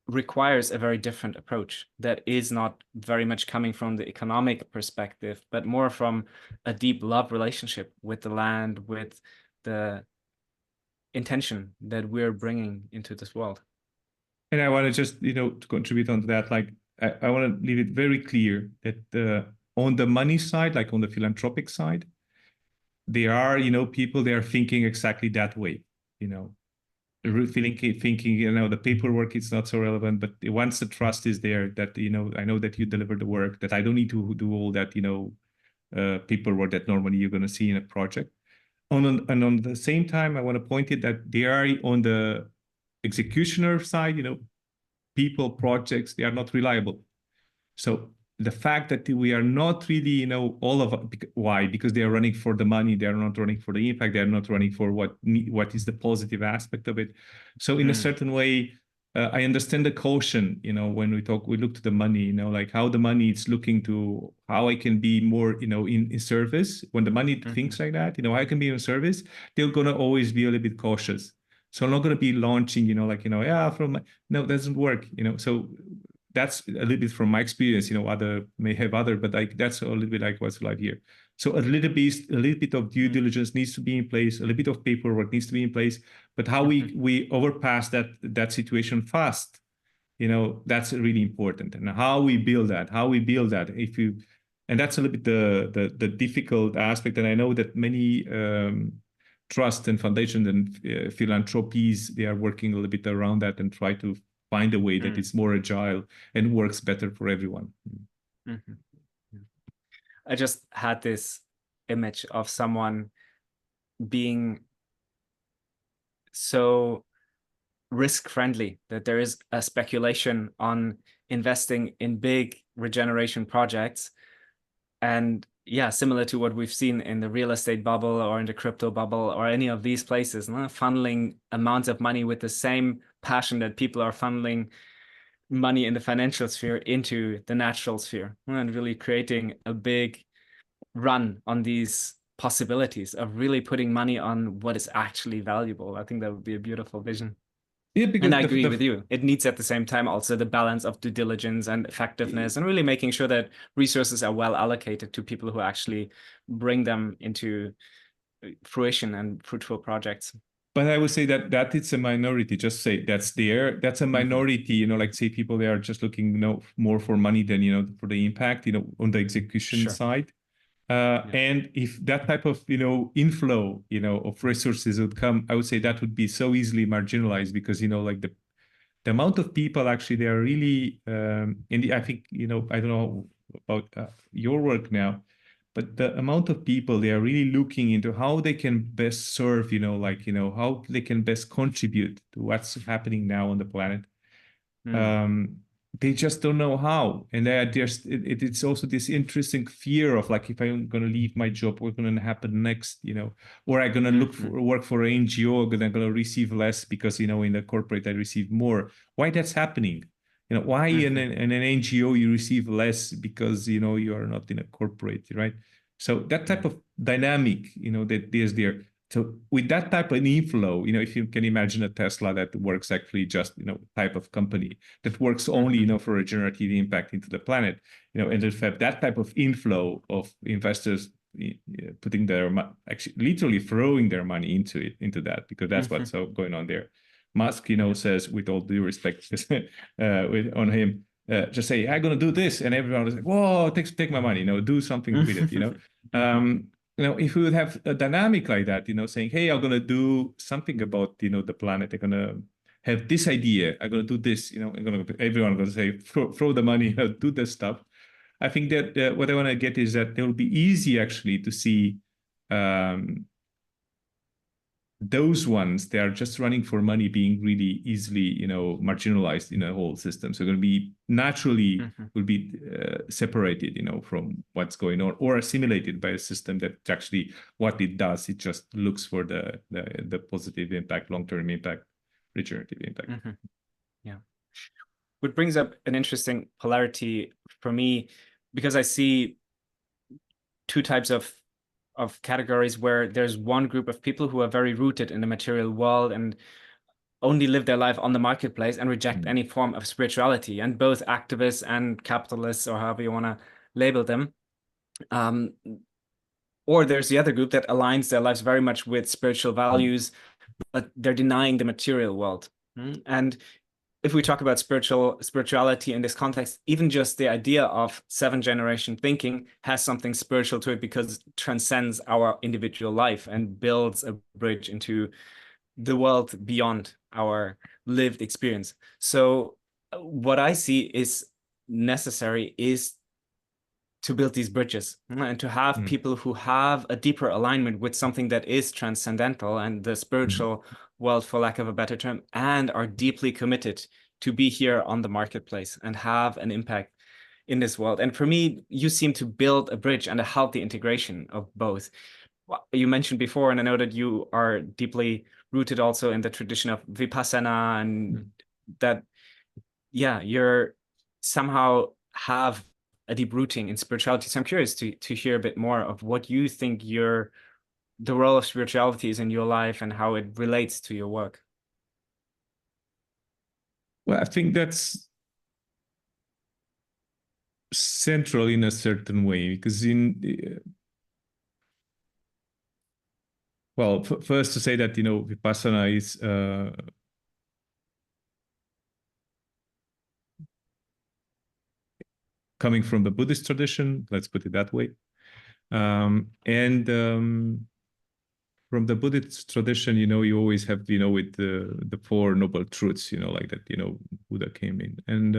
requires a very different approach that is not very much coming from the economic perspective, but more from a deep love relationship with the land, with the intention that we're bringing into this world. And I want to just, to contribute onto that, I want to leave it very clear that on the money side, like on the philanthropic side, there are, people, they are thinking exactly that way, thinking, the paperwork is not so relevant, but once the trust is there, that, I know that you deliver the work, that I don't need to do all that, paperwork that normally you're going to see in a project. And on the same time, I want to point it that they are on the executioner side, people, projects, they are not reliable. So the fact that we are not really, all of why? Because they are running for the money, they are not running for the impact, they are not running for what is the positive aspect of it. So in a certain way, I understand the caution, when we look to the money, like how the money is looking to how I can be more, in service. When the money thinks like that, how I can be in service, they're gonna always be a little bit cautious. So I'm not gonna be launching, no, it doesn't work, So that's a little bit from my experience. Other may have other, but that's a little bit like what's like here. So a little bit of due diligence needs to be in place. A little bit of paperwork needs to be in place. But how we overpass that situation fast, that's really important. And how we build that, and that's a little bit the difficult aspect. And I know that many trusts and foundations and philanthropies, they are working a little bit around that and try to find a way that it's more agile and works better for everyone. I just had this image of someone being so risk friendly that there is a speculation on investing in big regeneration projects. And yeah, similar to what we've seen in the real estate bubble or in the crypto bubble or any of these places, funneling amounts of money with the same passion that people are funneling money in the financial sphere into the natural sphere, and really creating a big run on these possibilities of really putting money on what is actually valuable. I think that would be a beautiful vision. Yeah, because and I agree with you. It needs at the same time also the balance of due diligence and effectiveness, and really making sure that resources are well allocated to people who actually bring them into fruition and fruitful projects. But I would say that it's a minority. Just say that's a minority. Like say people, they are just looking, more for money than for the impact. On the execution side. And if that type of inflow of resources would come, I would say that would be so easily marginalized, because like the amount of people actually, they are really I think I don't know about your work now, but the amount of people, they are really looking into how they can best serve, how they can best contribute to what's happening now on the planet. They just don't know how. And it's also this interesting fear of like, if I'm going to leave my job, what's going to happen next, or I'm going to work for an NGO, and I'm going to receive less because, in the corporate, I receive more. Why that's happening? Why in an NGO you receive less because, you are not in a corporate, right? So that type of dynamic, that is there. So with that type of inflow, if you can imagine a Tesla that works actually just, type of company that works only, for regenerative impact into the planet, and if have that type of inflow of investors putting actually literally throwing their money into that, because that's what's going on there. Musk, says, with all due respect on him, just say, I'm going to do this. And everyone is like, whoa, take my money, do something with it, if we would have a dynamic like that, saying, hey, I'm going to do something about, the planet. I'm going to have this idea. I'm going to do this, everyone going to say, throw the money, do this stuff. I think that what I want to get is that it will be easy actually to see those ones, they are just running for money, being really easily, marginalized in a whole system. So going to be naturally will be separated, from what's going on, or assimilated by a system that actually what it does, it just looks for the positive impact, long-term impact, regenerative impact. Yeah. Which brings up an interesting polarity for me, because I see two types of categories where there's one group of people who are very rooted in the material world and only live their life on the marketplace and reject any form of spirituality, and both activists and capitalists, or however you want to label them. Or there's the other group that aligns their lives very much with spiritual values, but they're denying the material world. And if we talk about spirituality in this context, even just the idea of 7th-generation thinking has something spiritual to it, because it transcends our individual life and builds a bridge into the world beyond our lived experience. So what I see is necessary is to build these bridges and to have people who have a deeper alignment with something that is transcendental and the spiritual world, for lack of a better term, and are deeply committed to be here on the marketplace and have an impact in this world. And for me, you seem to build a bridge and a healthy integration of both. You mentioned before, and I know that you are deeply rooted also in the tradition of Vipassana, and that, yeah, you're somehow have a deep rooting in spirituality. So I'm curious to hear a bit more of what you think the role of spirituality is in your life and how it relates to your work. Well, I think that's central in a certain way, because well, first to say that, Vipassana is coming from the Buddhist tradition, let's put it that way. And from the Buddhist tradition, you always have, with the Four Noble Truths, like that, Buddha came in. And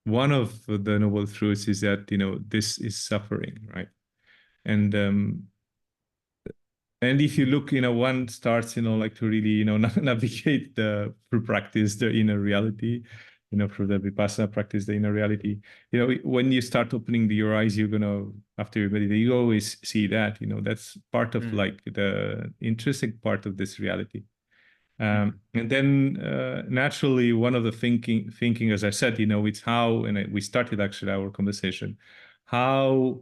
one of the Noble Truths is that, this is suffering, right? And if you look, one starts, like to really, navigate through practice, the inner reality, through the Vipassana practice, the inner reality. When you start opening your eyes, you're gonna, after you meditate, you always see that, that's part of like the intrinsic part of this reality. And then naturally, one of the thinking, as I said, it's how, and we started actually our conversation, how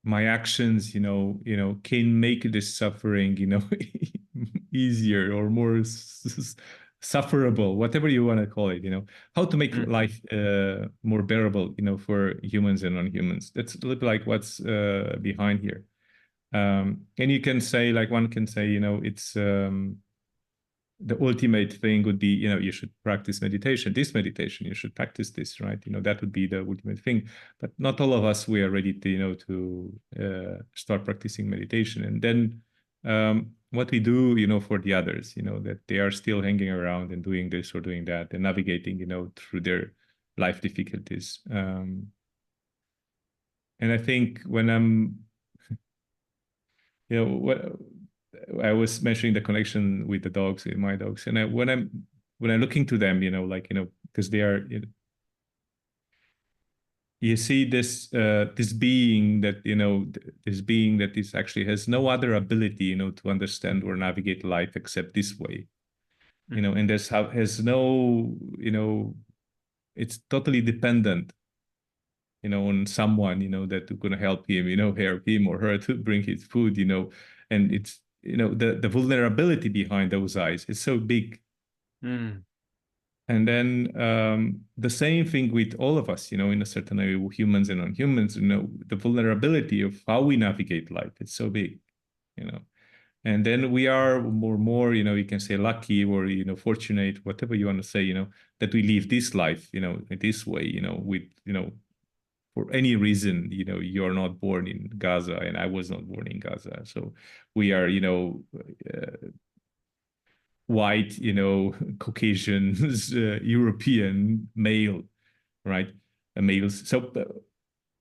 my actions, can make this suffering, easier or more sufferable, whatever you want to call it, how to make life more bearable, for humans and non-humans. That's a little bit like what's behind here. And you can say, like one can say, it's the ultimate thing would be, you should practice meditation. This meditation, you should practice this, right? That would be the ultimate thing. But not all of us, we are ready to, to start practicing meditation. And then what we do, for the others, that they are still hanging around and doing this or doing that and navigating, through their life difficulties. And I think when I'm, what I was mentioning the connection with the dogs, my dogs, and when I'm looking to them, because they are, you see this this being that this being that is actually has no other ability, to understand or navigate life except this way, and this has no, it's totally dependent, on someone, that going to help him, help him or her to bring his food, and it's, the vulnerability behind those eyes is so big. And then the same thing with all of us, in a certain way, humans and non-humans, the vulnerability of how we navigate life, it's so big, and then we are more, you can say lucky or, fortunate, whatever you want to say, that we live this life, this way, with, for any reason, you're not born in Gaza and I was not born in Gaza. So we are, white, Caucasian, European male, right? Males. So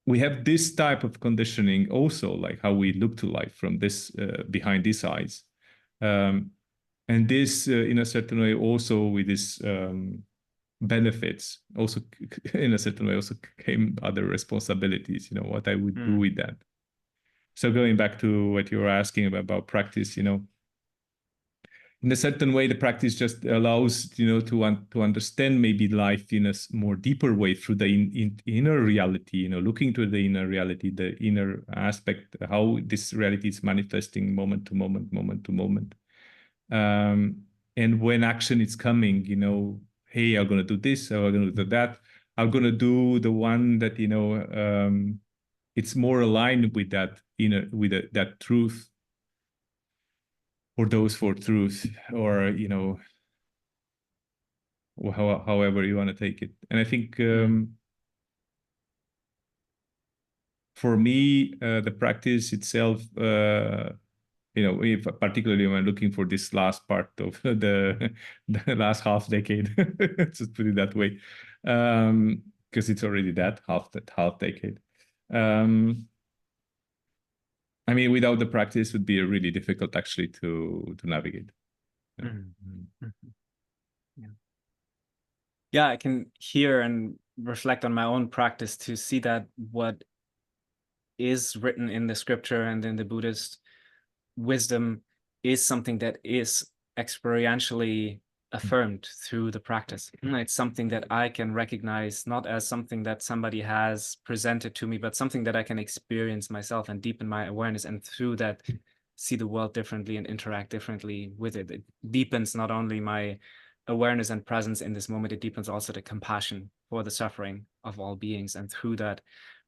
we have this type of conditioning also, like how we look to life from this, behind these eyes. And this, in a certain way, also with this, benefits also in a certain way also came other responsibilities, what I would do with that. So going back to what you were asking about practice, in a certain way the practice just allows, to understand maybe life in a more deeper way through the inner reality, looking to the inner reality, the inner aspect, how this reality is manifesting moment to moment to moment. And when action is coming, hey, I'm going to do this, or I'm going to do that. I'm going to do the one that, it's more aligned with that, with that truth, or those four truths, or, however you want to take it. And I think for me, the practice itself if particularly when looking for this last part of the last half decade, let's just put it that way, because it's already that half decade. I mean, without the practice, it would be really difficult actually to navigate. Yeah, I can hear and reflect on my own practice to see that what is written in the scripture and in the Buddhist wisdom is something that is experientially affirmed through the practice. It's something that I can recognize not as something that somebody has presented to me, but something that I can experience myself and deepen my awareness, and through that see the world differently and interact differently with it. It deepens not only my awareness and presence in this moment, it deepens also the compassion for the suffering of all beings, and through that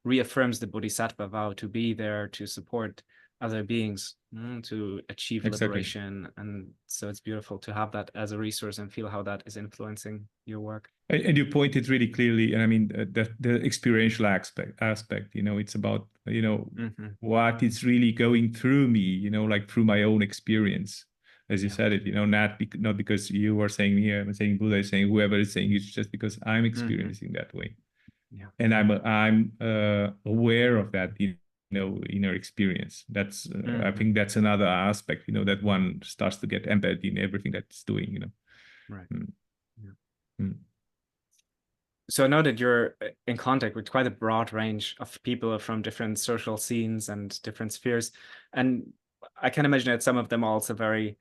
reaffirms the Bodhisattva vow to be there to support other beings, to achieve liberation. And so it's beautiful to have that as a resource and feel how that is influencing your work. And you pointed really clearly, and I mean, the experiential aspect, it's about, what is really going through me, like through my own experience, as you said it, not because you are saying me, I'm saying Buddha is saying, whoever is saying, it's just because I'm experiencing that way. And I'm aware of that, inner experience. That's I think that's another aspect, that one starts to get embedded in everything that it's doing, Right. So I know that you're in contact with quite a broad range of people from different social scenes and different spheres, and I can imagine that some of them are also very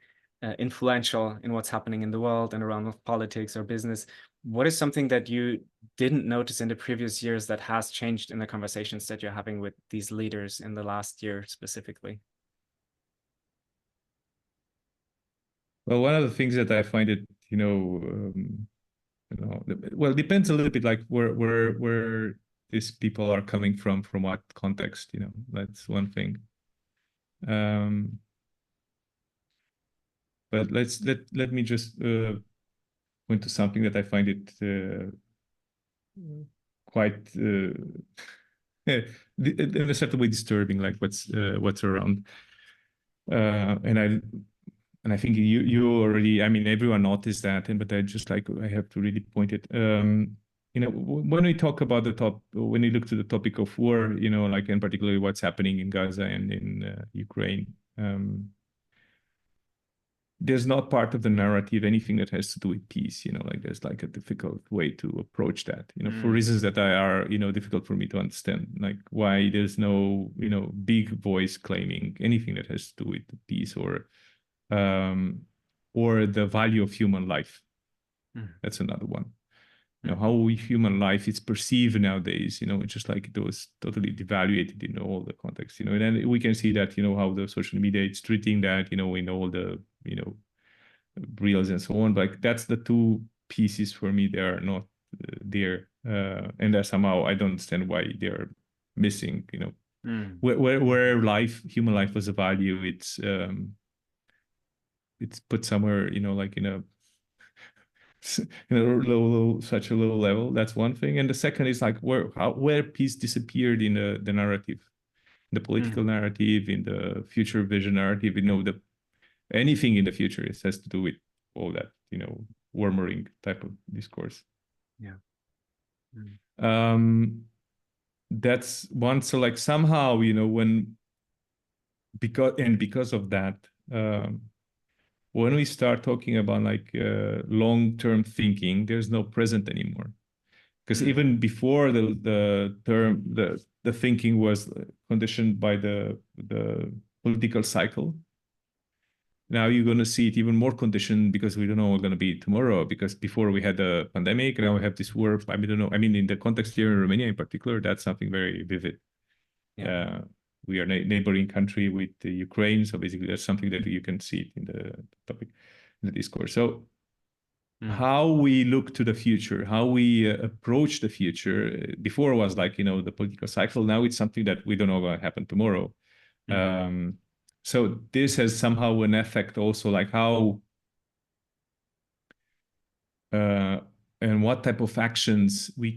influential in what's happening in the world and around with politics or business. What is something that you didn't notice in the previous years that has changed in the conversations that you're having with these leaders in the last year specifically? Well, one of the things that I find it, well, it depends a little bit, like where these people are coming from what context, that's one thing. But let me just point to something that I find it quite in a certain way disturbing, like what's around, and I think you already, I mean, everyone noticed that, but I just I have to really point it. When we talk about when you look to the topic of war, and particularly what's happening in Gaza and in Ukraine, there's not part of the narrative anything that has to do with peace. There's a difficult way to approach that. For reasons that are difficult for me to understand, like why there's no big voice claiming anything that has to do with peace or the value of human life. That's another one. How human life is perceived nowadays, it's just it was totally devaluated in all the contexts, and then we can see that, how the social media is treating that, in all the, reels and so on. But that's the two pieces for me. They are not there. And that somehow I don't understand why they're missing, where human life was a value, it's put somewhere, in a such a low level. That's one thing. And the second is where peace disappeared in the narrative, the political narrative, in the future vision narrative. Anything in the future, it has to do with all that, warmongering type of discourse. That's one. So somehow, because of that, when we start talking about long-term thinking, there's no present anymore. Because even before the thinking was conditioned by the political cycle, now you're going to see it even more conditioned because we don't know what's going to be tomorrow. Because before we had the pandemic, now we have this war. I don't know. I mean, in the context here in Romania in particular, that's something very vivid. We are a neighboring country with Ukraine. So basically, that's something that you can see it in the topic, in the discourse. So how we look to the future, how we approach the future, before was the political cycle. Now it's something that we don't know what will happen tomorrow. So this has somehow an effect also, how and what type of actions we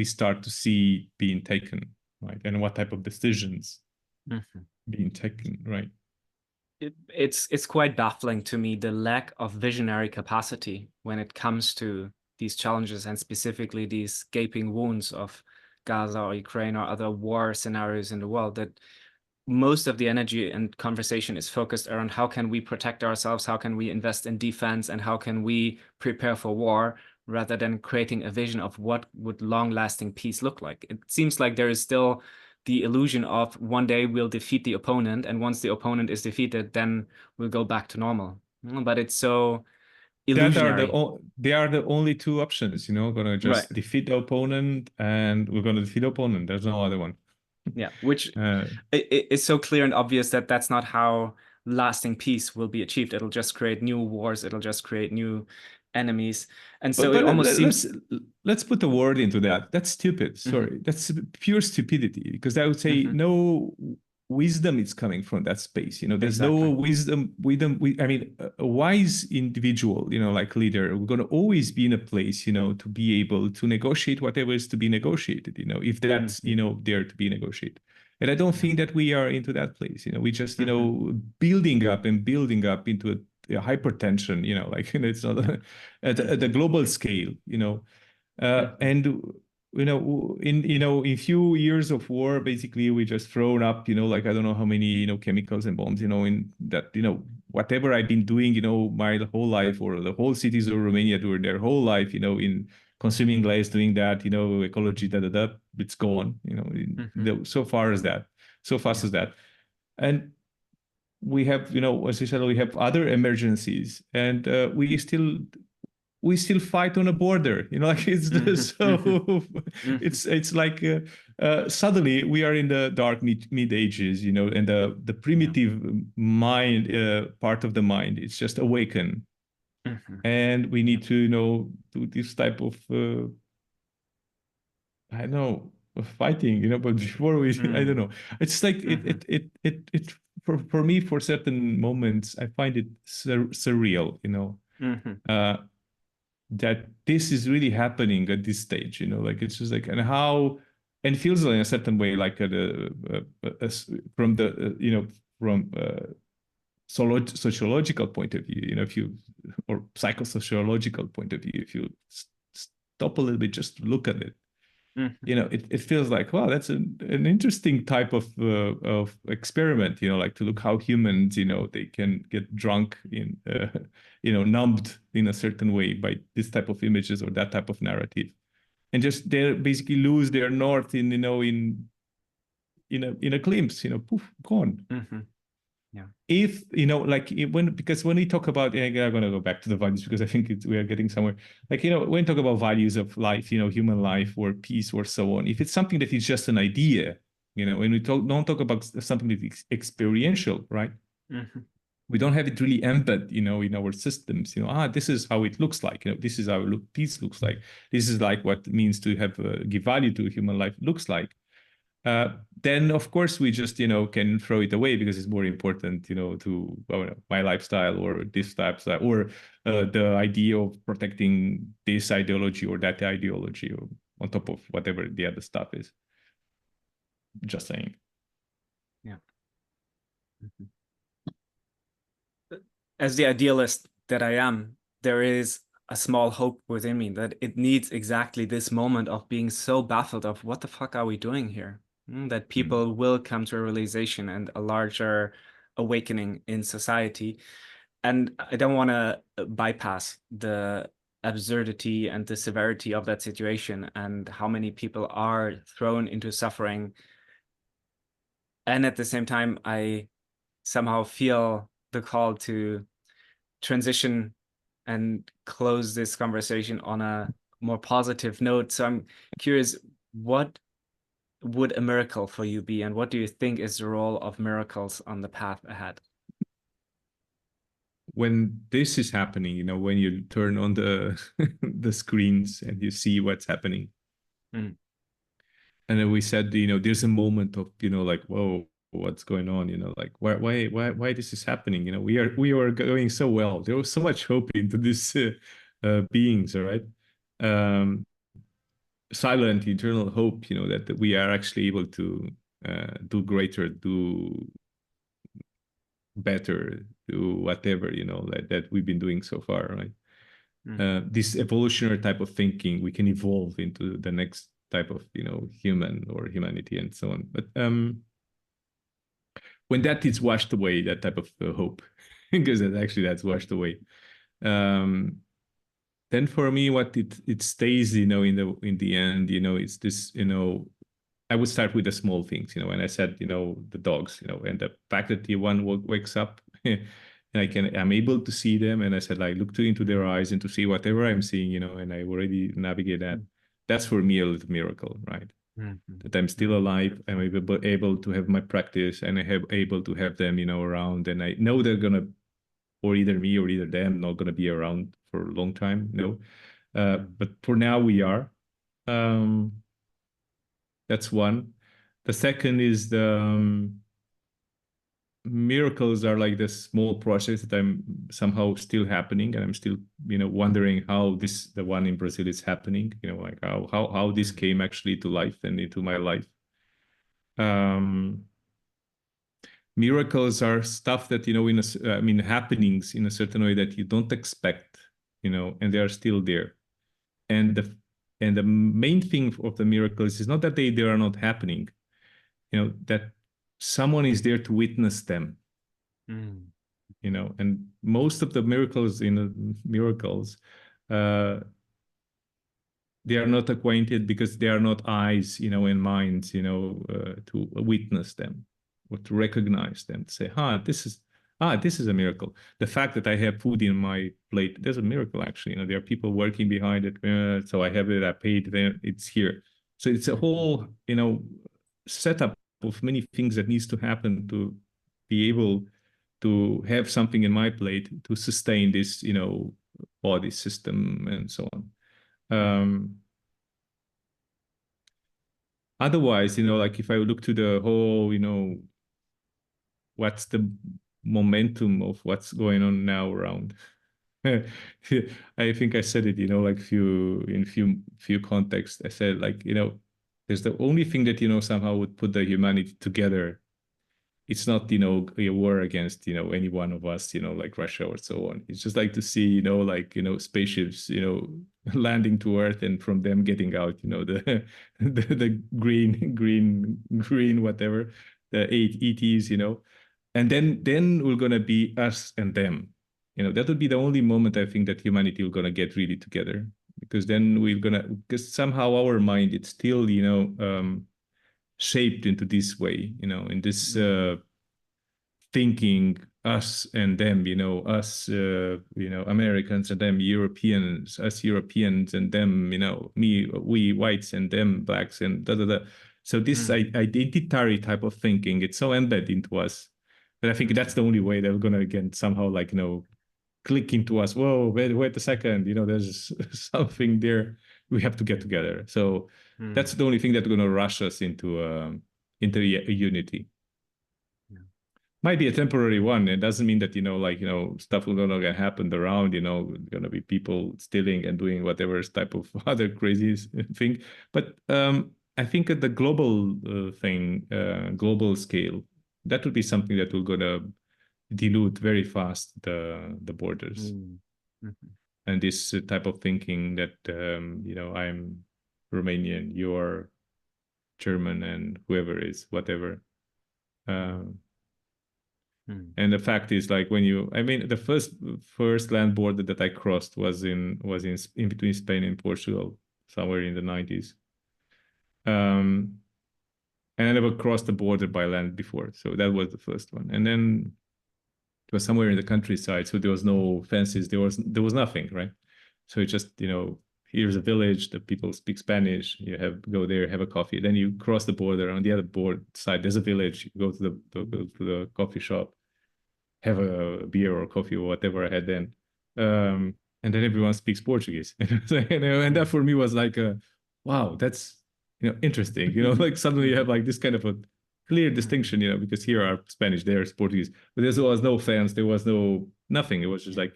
start to see being taken, right? And what type of decisions being taken, right? It's quite baffling to me, the lack of visionary capacity when it comes to these challenges, and specifically these gaping wounds of Gaza or Ukraine or other war scenarios in the world, that most of the energy and conversation is focused around how can we protect ourselves, how can we invest in defense, and how can we prepare for war, rather than creating a vision of what would long-lasting peace look like. It seems like there is still the illusion of one day we'll defeat the opponent, and once the opponent is defeated, then we'll go back to normal. But it's so illusionary. They are the only two options, gonna Right. just defeat the opponent, and we're gonna defeat the opponent. There's no other one. Yeah, which Uh, it's so clear and obvious that that's not how lasting peace will be achieved. It'll just create new wars. It'll just create new enemies. And so but it but almost seems... let's put a word into that. That's stupid. Sorry, that's pure stupidity, because I would say no wisdom is coming from that space. There's no wisdom. I mean, a wise individual, like leader, we're gonna always be in a place, to be able to negotiate whatever is to be negotiated. If that's there to be negotiated. And I don't think that we are into that place. We just building up into a hypertension. It's not at the global scale. And in few years of war, basically we just thrown up, like I don't know how many, chemicals and bombs, in that, whatever I've been doing, my whole life, or the whole cities of Romania during their whole life, in consuming less, doing that, ecology, it's gone, so fast as that. And we have, as you said, we have other emergencies, and we still fight on a border, like it's so it's like suddenly we are in the dark mid ages, and the primitive mind, part of the mind, it's just awaken. And we need to do this type of I don't know, of fighting, but before we I don't know, it's like it for me, for certain moments I find it surreal, that this is really happening at this stage, like it's just like, and how, and feels like in a certain way, like from the from sociological point of view, if you, or psychosociological point of view, if you stop a little bit, just look at it, it feels like, wow, that's an interesting type of experiment, like to look how humans, they can get drunk in, numbed in a certain way by this type of images or that type of narrative, and just they basically lose their north in, in a glimpse, poof, gone. Yeah. If because when we talk about, I'm gonna go back to the values, because I think we are getting somewhere. Like, when we talk about values of life, human life or peace or so on, if it's something that is just an idea, when we don't talk about something that is experiential, right? We don't have it really embedded, in our systems. This is how it looks like. This is how peace looks like. This is like what it means to have give value to human life looks like. Then of course we just can throw it away because it's more important to my lifestyle or this lifestyle, or the idea of protecting this ideology or that ideology, or on top of whatever the other stuff is. Just saying. Yeah. As the idealist that I am, there is a small hope within me that it needs exactly this moment of being so baffled of what the fuck are we doing here, that people will come to a realization and a larger awakening in society. And I don't want to bypass the absurdity and the severity of that situation and how many people are thrown into suffering. And at the same time, I somehow feel the call to transition and close this conversation on a more positive note. So I'm curious, what would a miracle for you be, and what do you think is the role of miracles on the path ahead? When this is happening, when you turn on the the screens and you see what's happening, and then we said, there's a moment of, like, whoa, what's going on? Like, why this is happening? We are going so well. There was so much hope into these beings, all right? Silent eternal hope, that we are actually able to do greater, do better, to whatever, that we've been doing so far, right? This evolutionary type of thinking, we can evolve into the next type of, human or humanity and so on. But when that is washed away, that type of hope, because that's washed away, then for me, what it stays, in the end, it's this, I would start with the small things, and I said, the dogs, and the fact that the one wakes up and I'm able to see them. And I said, like, look into their eyes and to see whatever I'm seeing, and I already navigate that. That's for me a little miracle, right? That I'm still alive. I'm able to have my practice, and I have able to have them, around. And I know they're going to, or either me or either them, not going to be around for a long time. But for now we are. That's one. The second is the miracles are like the small process that I'm somehow still happening, and I'm still, wondering how the one in Brazil is happening. Like how this came actually to life and into my life. Miracles are stuff that, happenings in a certain way that you don't expect, and they are still there. And the main thing of the miracles is not that they are not happening, that someone is there to witness them. And most of the miracles, they are not acquainted because they are not eyes, and minds, to witness them or to recognize them, to say, this is a miracle. The fact that I have food in my plate, there's a miracle, actually. There are people working behind it. So I have it, I paid them, it's here. So it's a whole, setup of many things that needs to happen to be able to have something in my plate to sustain this, body system and so on. Otherwise, like if I look to the whole, what's the momentum of what's going on now around? I think I said it, like few contexts. I said, like, there's the only thing that, somehow would put the humanity together. It's not, a war against, any one of us, like Russia or so on. It's just like to see, like, spaceships, landing to Earth, and from them getting out, the green, whatever, the ETs, and then we're gonna be us and them. That would be the only moment I think that humanity will gonna get really together, because then because somehow our mind, it's still, shaped into this way, in this thinking us and them, us, Americans and them Europeans, us Europeans and them, we whites and them blacks and da da da. So this identitary type of thinking, it's so embedded into us. But I think that's the only way that we're gonna, again, somehow, like, click into us. Whoa, wait a second, there's something there. We have to get together. So that's the only thing that's gonna rush us into a unity. Might be a temporary one. It doesn't mean that, stuff will gonna happen around, gonna be people stealing and doing whatever type of other crazy thing. But I think at the global thing, global scale, that would be something that will gonna dilute very fast the borders. And this type of thinking that, I'm Romanian, you're German, and whoever is whatever. And the fact is, like, the first land border that I crossed was in between Spain and Portugal, somewhere in the 90s. And I never crossed the border by land before, so that was the first one. And then it was somewhere in the countryside, so there was no fences, there was nothing, right? So it just, here's a village, the people speak Spanish, go there, have a coffee, then you cross the border. On the other side, there's a village, you go to the coffee shop, have a beer or coffee or whatever I had then. And then everyone speaks Portuguese. And that for me was like, wow, that's, interesting. Like suddenly you have like this kind of a clear distinction, because here are Spanish, there's Portuguese, but there was no fence, there was nothing. It was just like,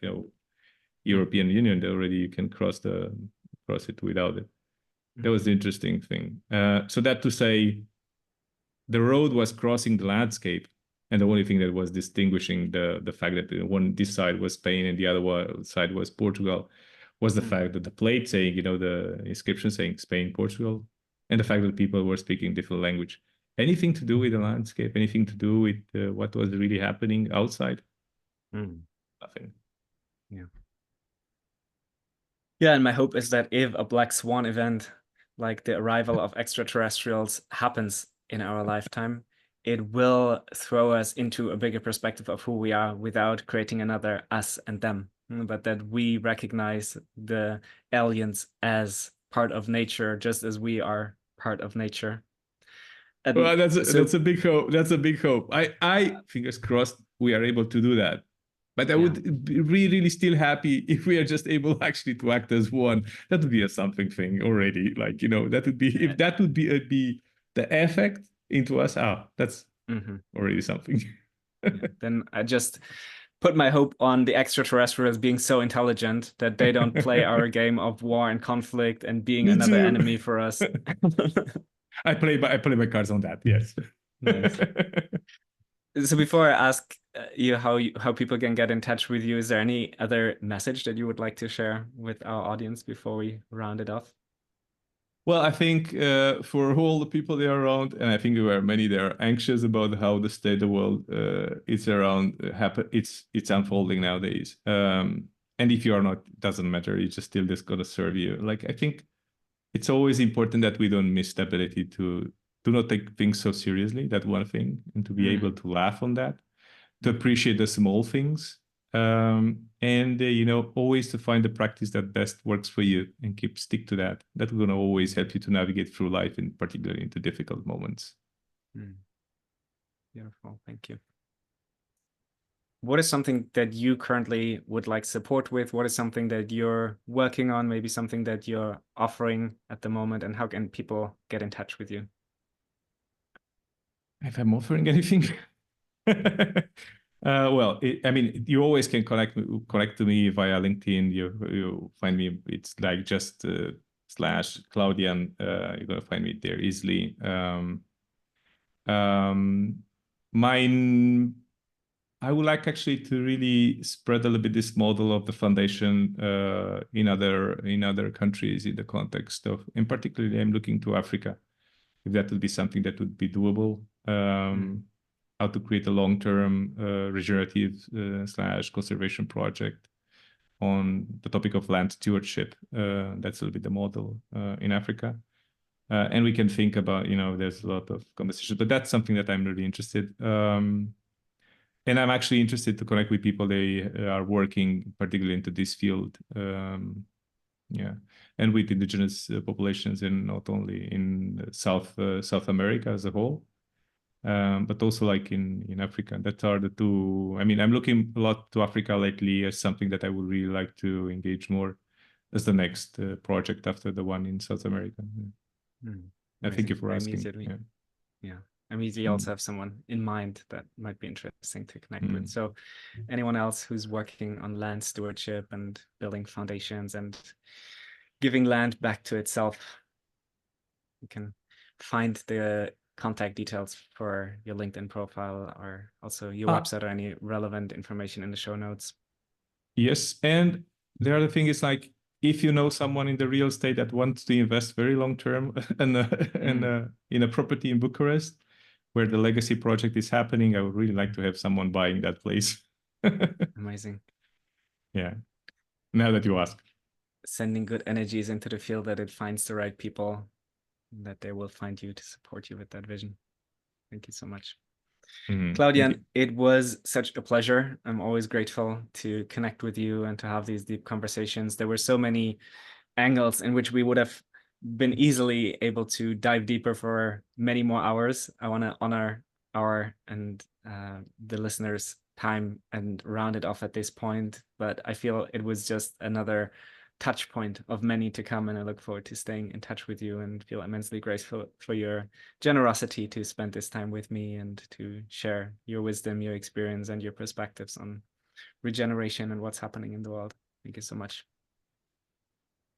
European Union, already you can cross it without it. That was the interesting thing. So that to say, the road was crossing the landscape, And the only thing that was distinguishing the fact that this side was Spain and the other side was Portugal was the fact that the plate saying, the inscription saying Spain, Portugal, and the fact that people were speaking different language. Anything to do with the landscape, anything to do with what was really happening outside? Nothing. Yeah. Yeah, and my hope is that if a black swan event, like the arrival of extraterrestrials, happens in our lifetime, it will throw us into a bigger perspective of who we are without creating another us and them, but that we recognize the aliens as part of nature, just as we are part of nature. And well, that's a big hope. That's a big hope. I fingers crossed we are able to do that. But I would be really still happy if we are just able actually to act as one. That would be a something thing already. Like, that would be, if that would be the effect into us, that's already something. Then I just put my hope on the extraterrestrials being so intelligent that they don't play our game of war and conflict and being another enemy for us. I play my cards on that. Yes. Nice. So before I ask you how people can get in touch with you, is there any other message that you would like to share with our audience before we round it off? Well, I think for all the people that are around, and I think there are many that are anxious about how the state of the world is around, it's unfolding nowadays. And if you are not, it doesn't matter. It's just still just gonna serve you. Like, I think it's always important that we don't miss the ability to do not take things so seriously. That one thing, and to be able to laugh on that, to appreciate the small things, and always to find the practice that best works for you and stick to that. That's going to always help you to navigate through life, in particular into difficult moments. Beautiful, thank you. What is something that you currently would like support with? What is something that you're working on? Maybe something that you're offering at the moment, and how can people get in touch with you? If I'm offering anything, well, you always can connect to me via LinkedIn. You find me. It's like just / Claudian. You're gonna find me there easily. Mine. I would like actually to really spread a little bit this model of the foundation in other countries in the context of, in particularly, I'm looking to Africa, if that would be something that would be doable. How to create a long-term regenerative / conservation project on the topic of land stewardship. That's a little bit the model in Africa. And we can think about, there's a lot of conversation, but that's something that I'm really interested. And I'm actually interested to connect with people they are working particularly into this field. And with indigenous populations, and not only in South America as a whole, but also like in Africa. That are the two. I'm looking a lot to Africa lately as something that I would really like to engage more as the next project after the one in South America. Thank you for asking. Yeah. I immediately also have someone in mind that might be interesting to connect with. So anyone else who's working on land stewardship and building foundations and giving land back to itself, you can find the contact details for your LinkedIn profile, or also your website, or any relevant information in the show notes. Yes. And the other thing is, like, if you know someone in the real estate that wants to invest very long term and in a property in Bucharest where the legacy project is happening, I would really like to have someone buying that place. Amazing. Yeah. Now that you ask. Sending good energies into the field, that it finds the right people, that they will find you to support you with that vision. Thank you so much. Claudian, it was such a pleasure. I'm always grateful to connect with you and to have these deep conversations. There were so many angles in which we would have been easily able to dive deeper for many more hours. I want to honor our and the listeners' time and round it off at this point, but I feel it was just another touch point of many to come, and I look forward to staying in touch with you, and feel immensely grateful for your generosity to spend this time with me and to share your wisdom, your experience, and your perspectives on regeneration and what's happening in the world. Thank you so much.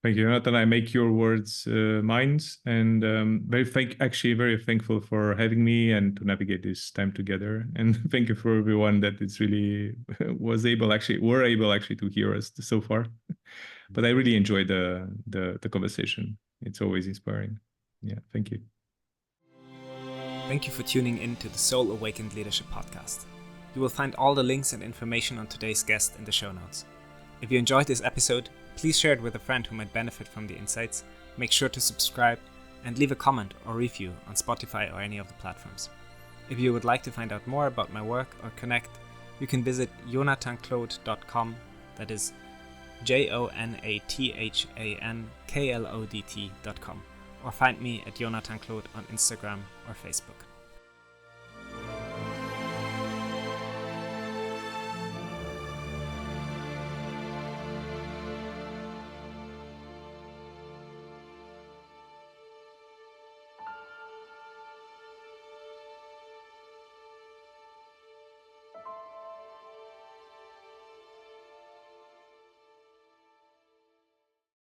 Thank you, Jonathan. I make your words mine, and very thankful for having me and to navigate this time together. And thank you for everyone that it's really were able to hear us so far. But I really enjoyed the conversation. It's always inspiring. Yeah, thank you. Thank you for tuning in to the Soul Awakened Leadership Podcast. You will find all the links and information on today's guest in the show notes. If you enjoyed this episode, please share it with a friend who might benefit from the insights. Make sure to subscribe and leave a comment or review on Spotify or any of the platforms. If you would like to find out more about my work or connect, you can visit jonathanklod.com, that is JonathanKlod.com, or find me at Jonathan Klod on Instagram or Facebook.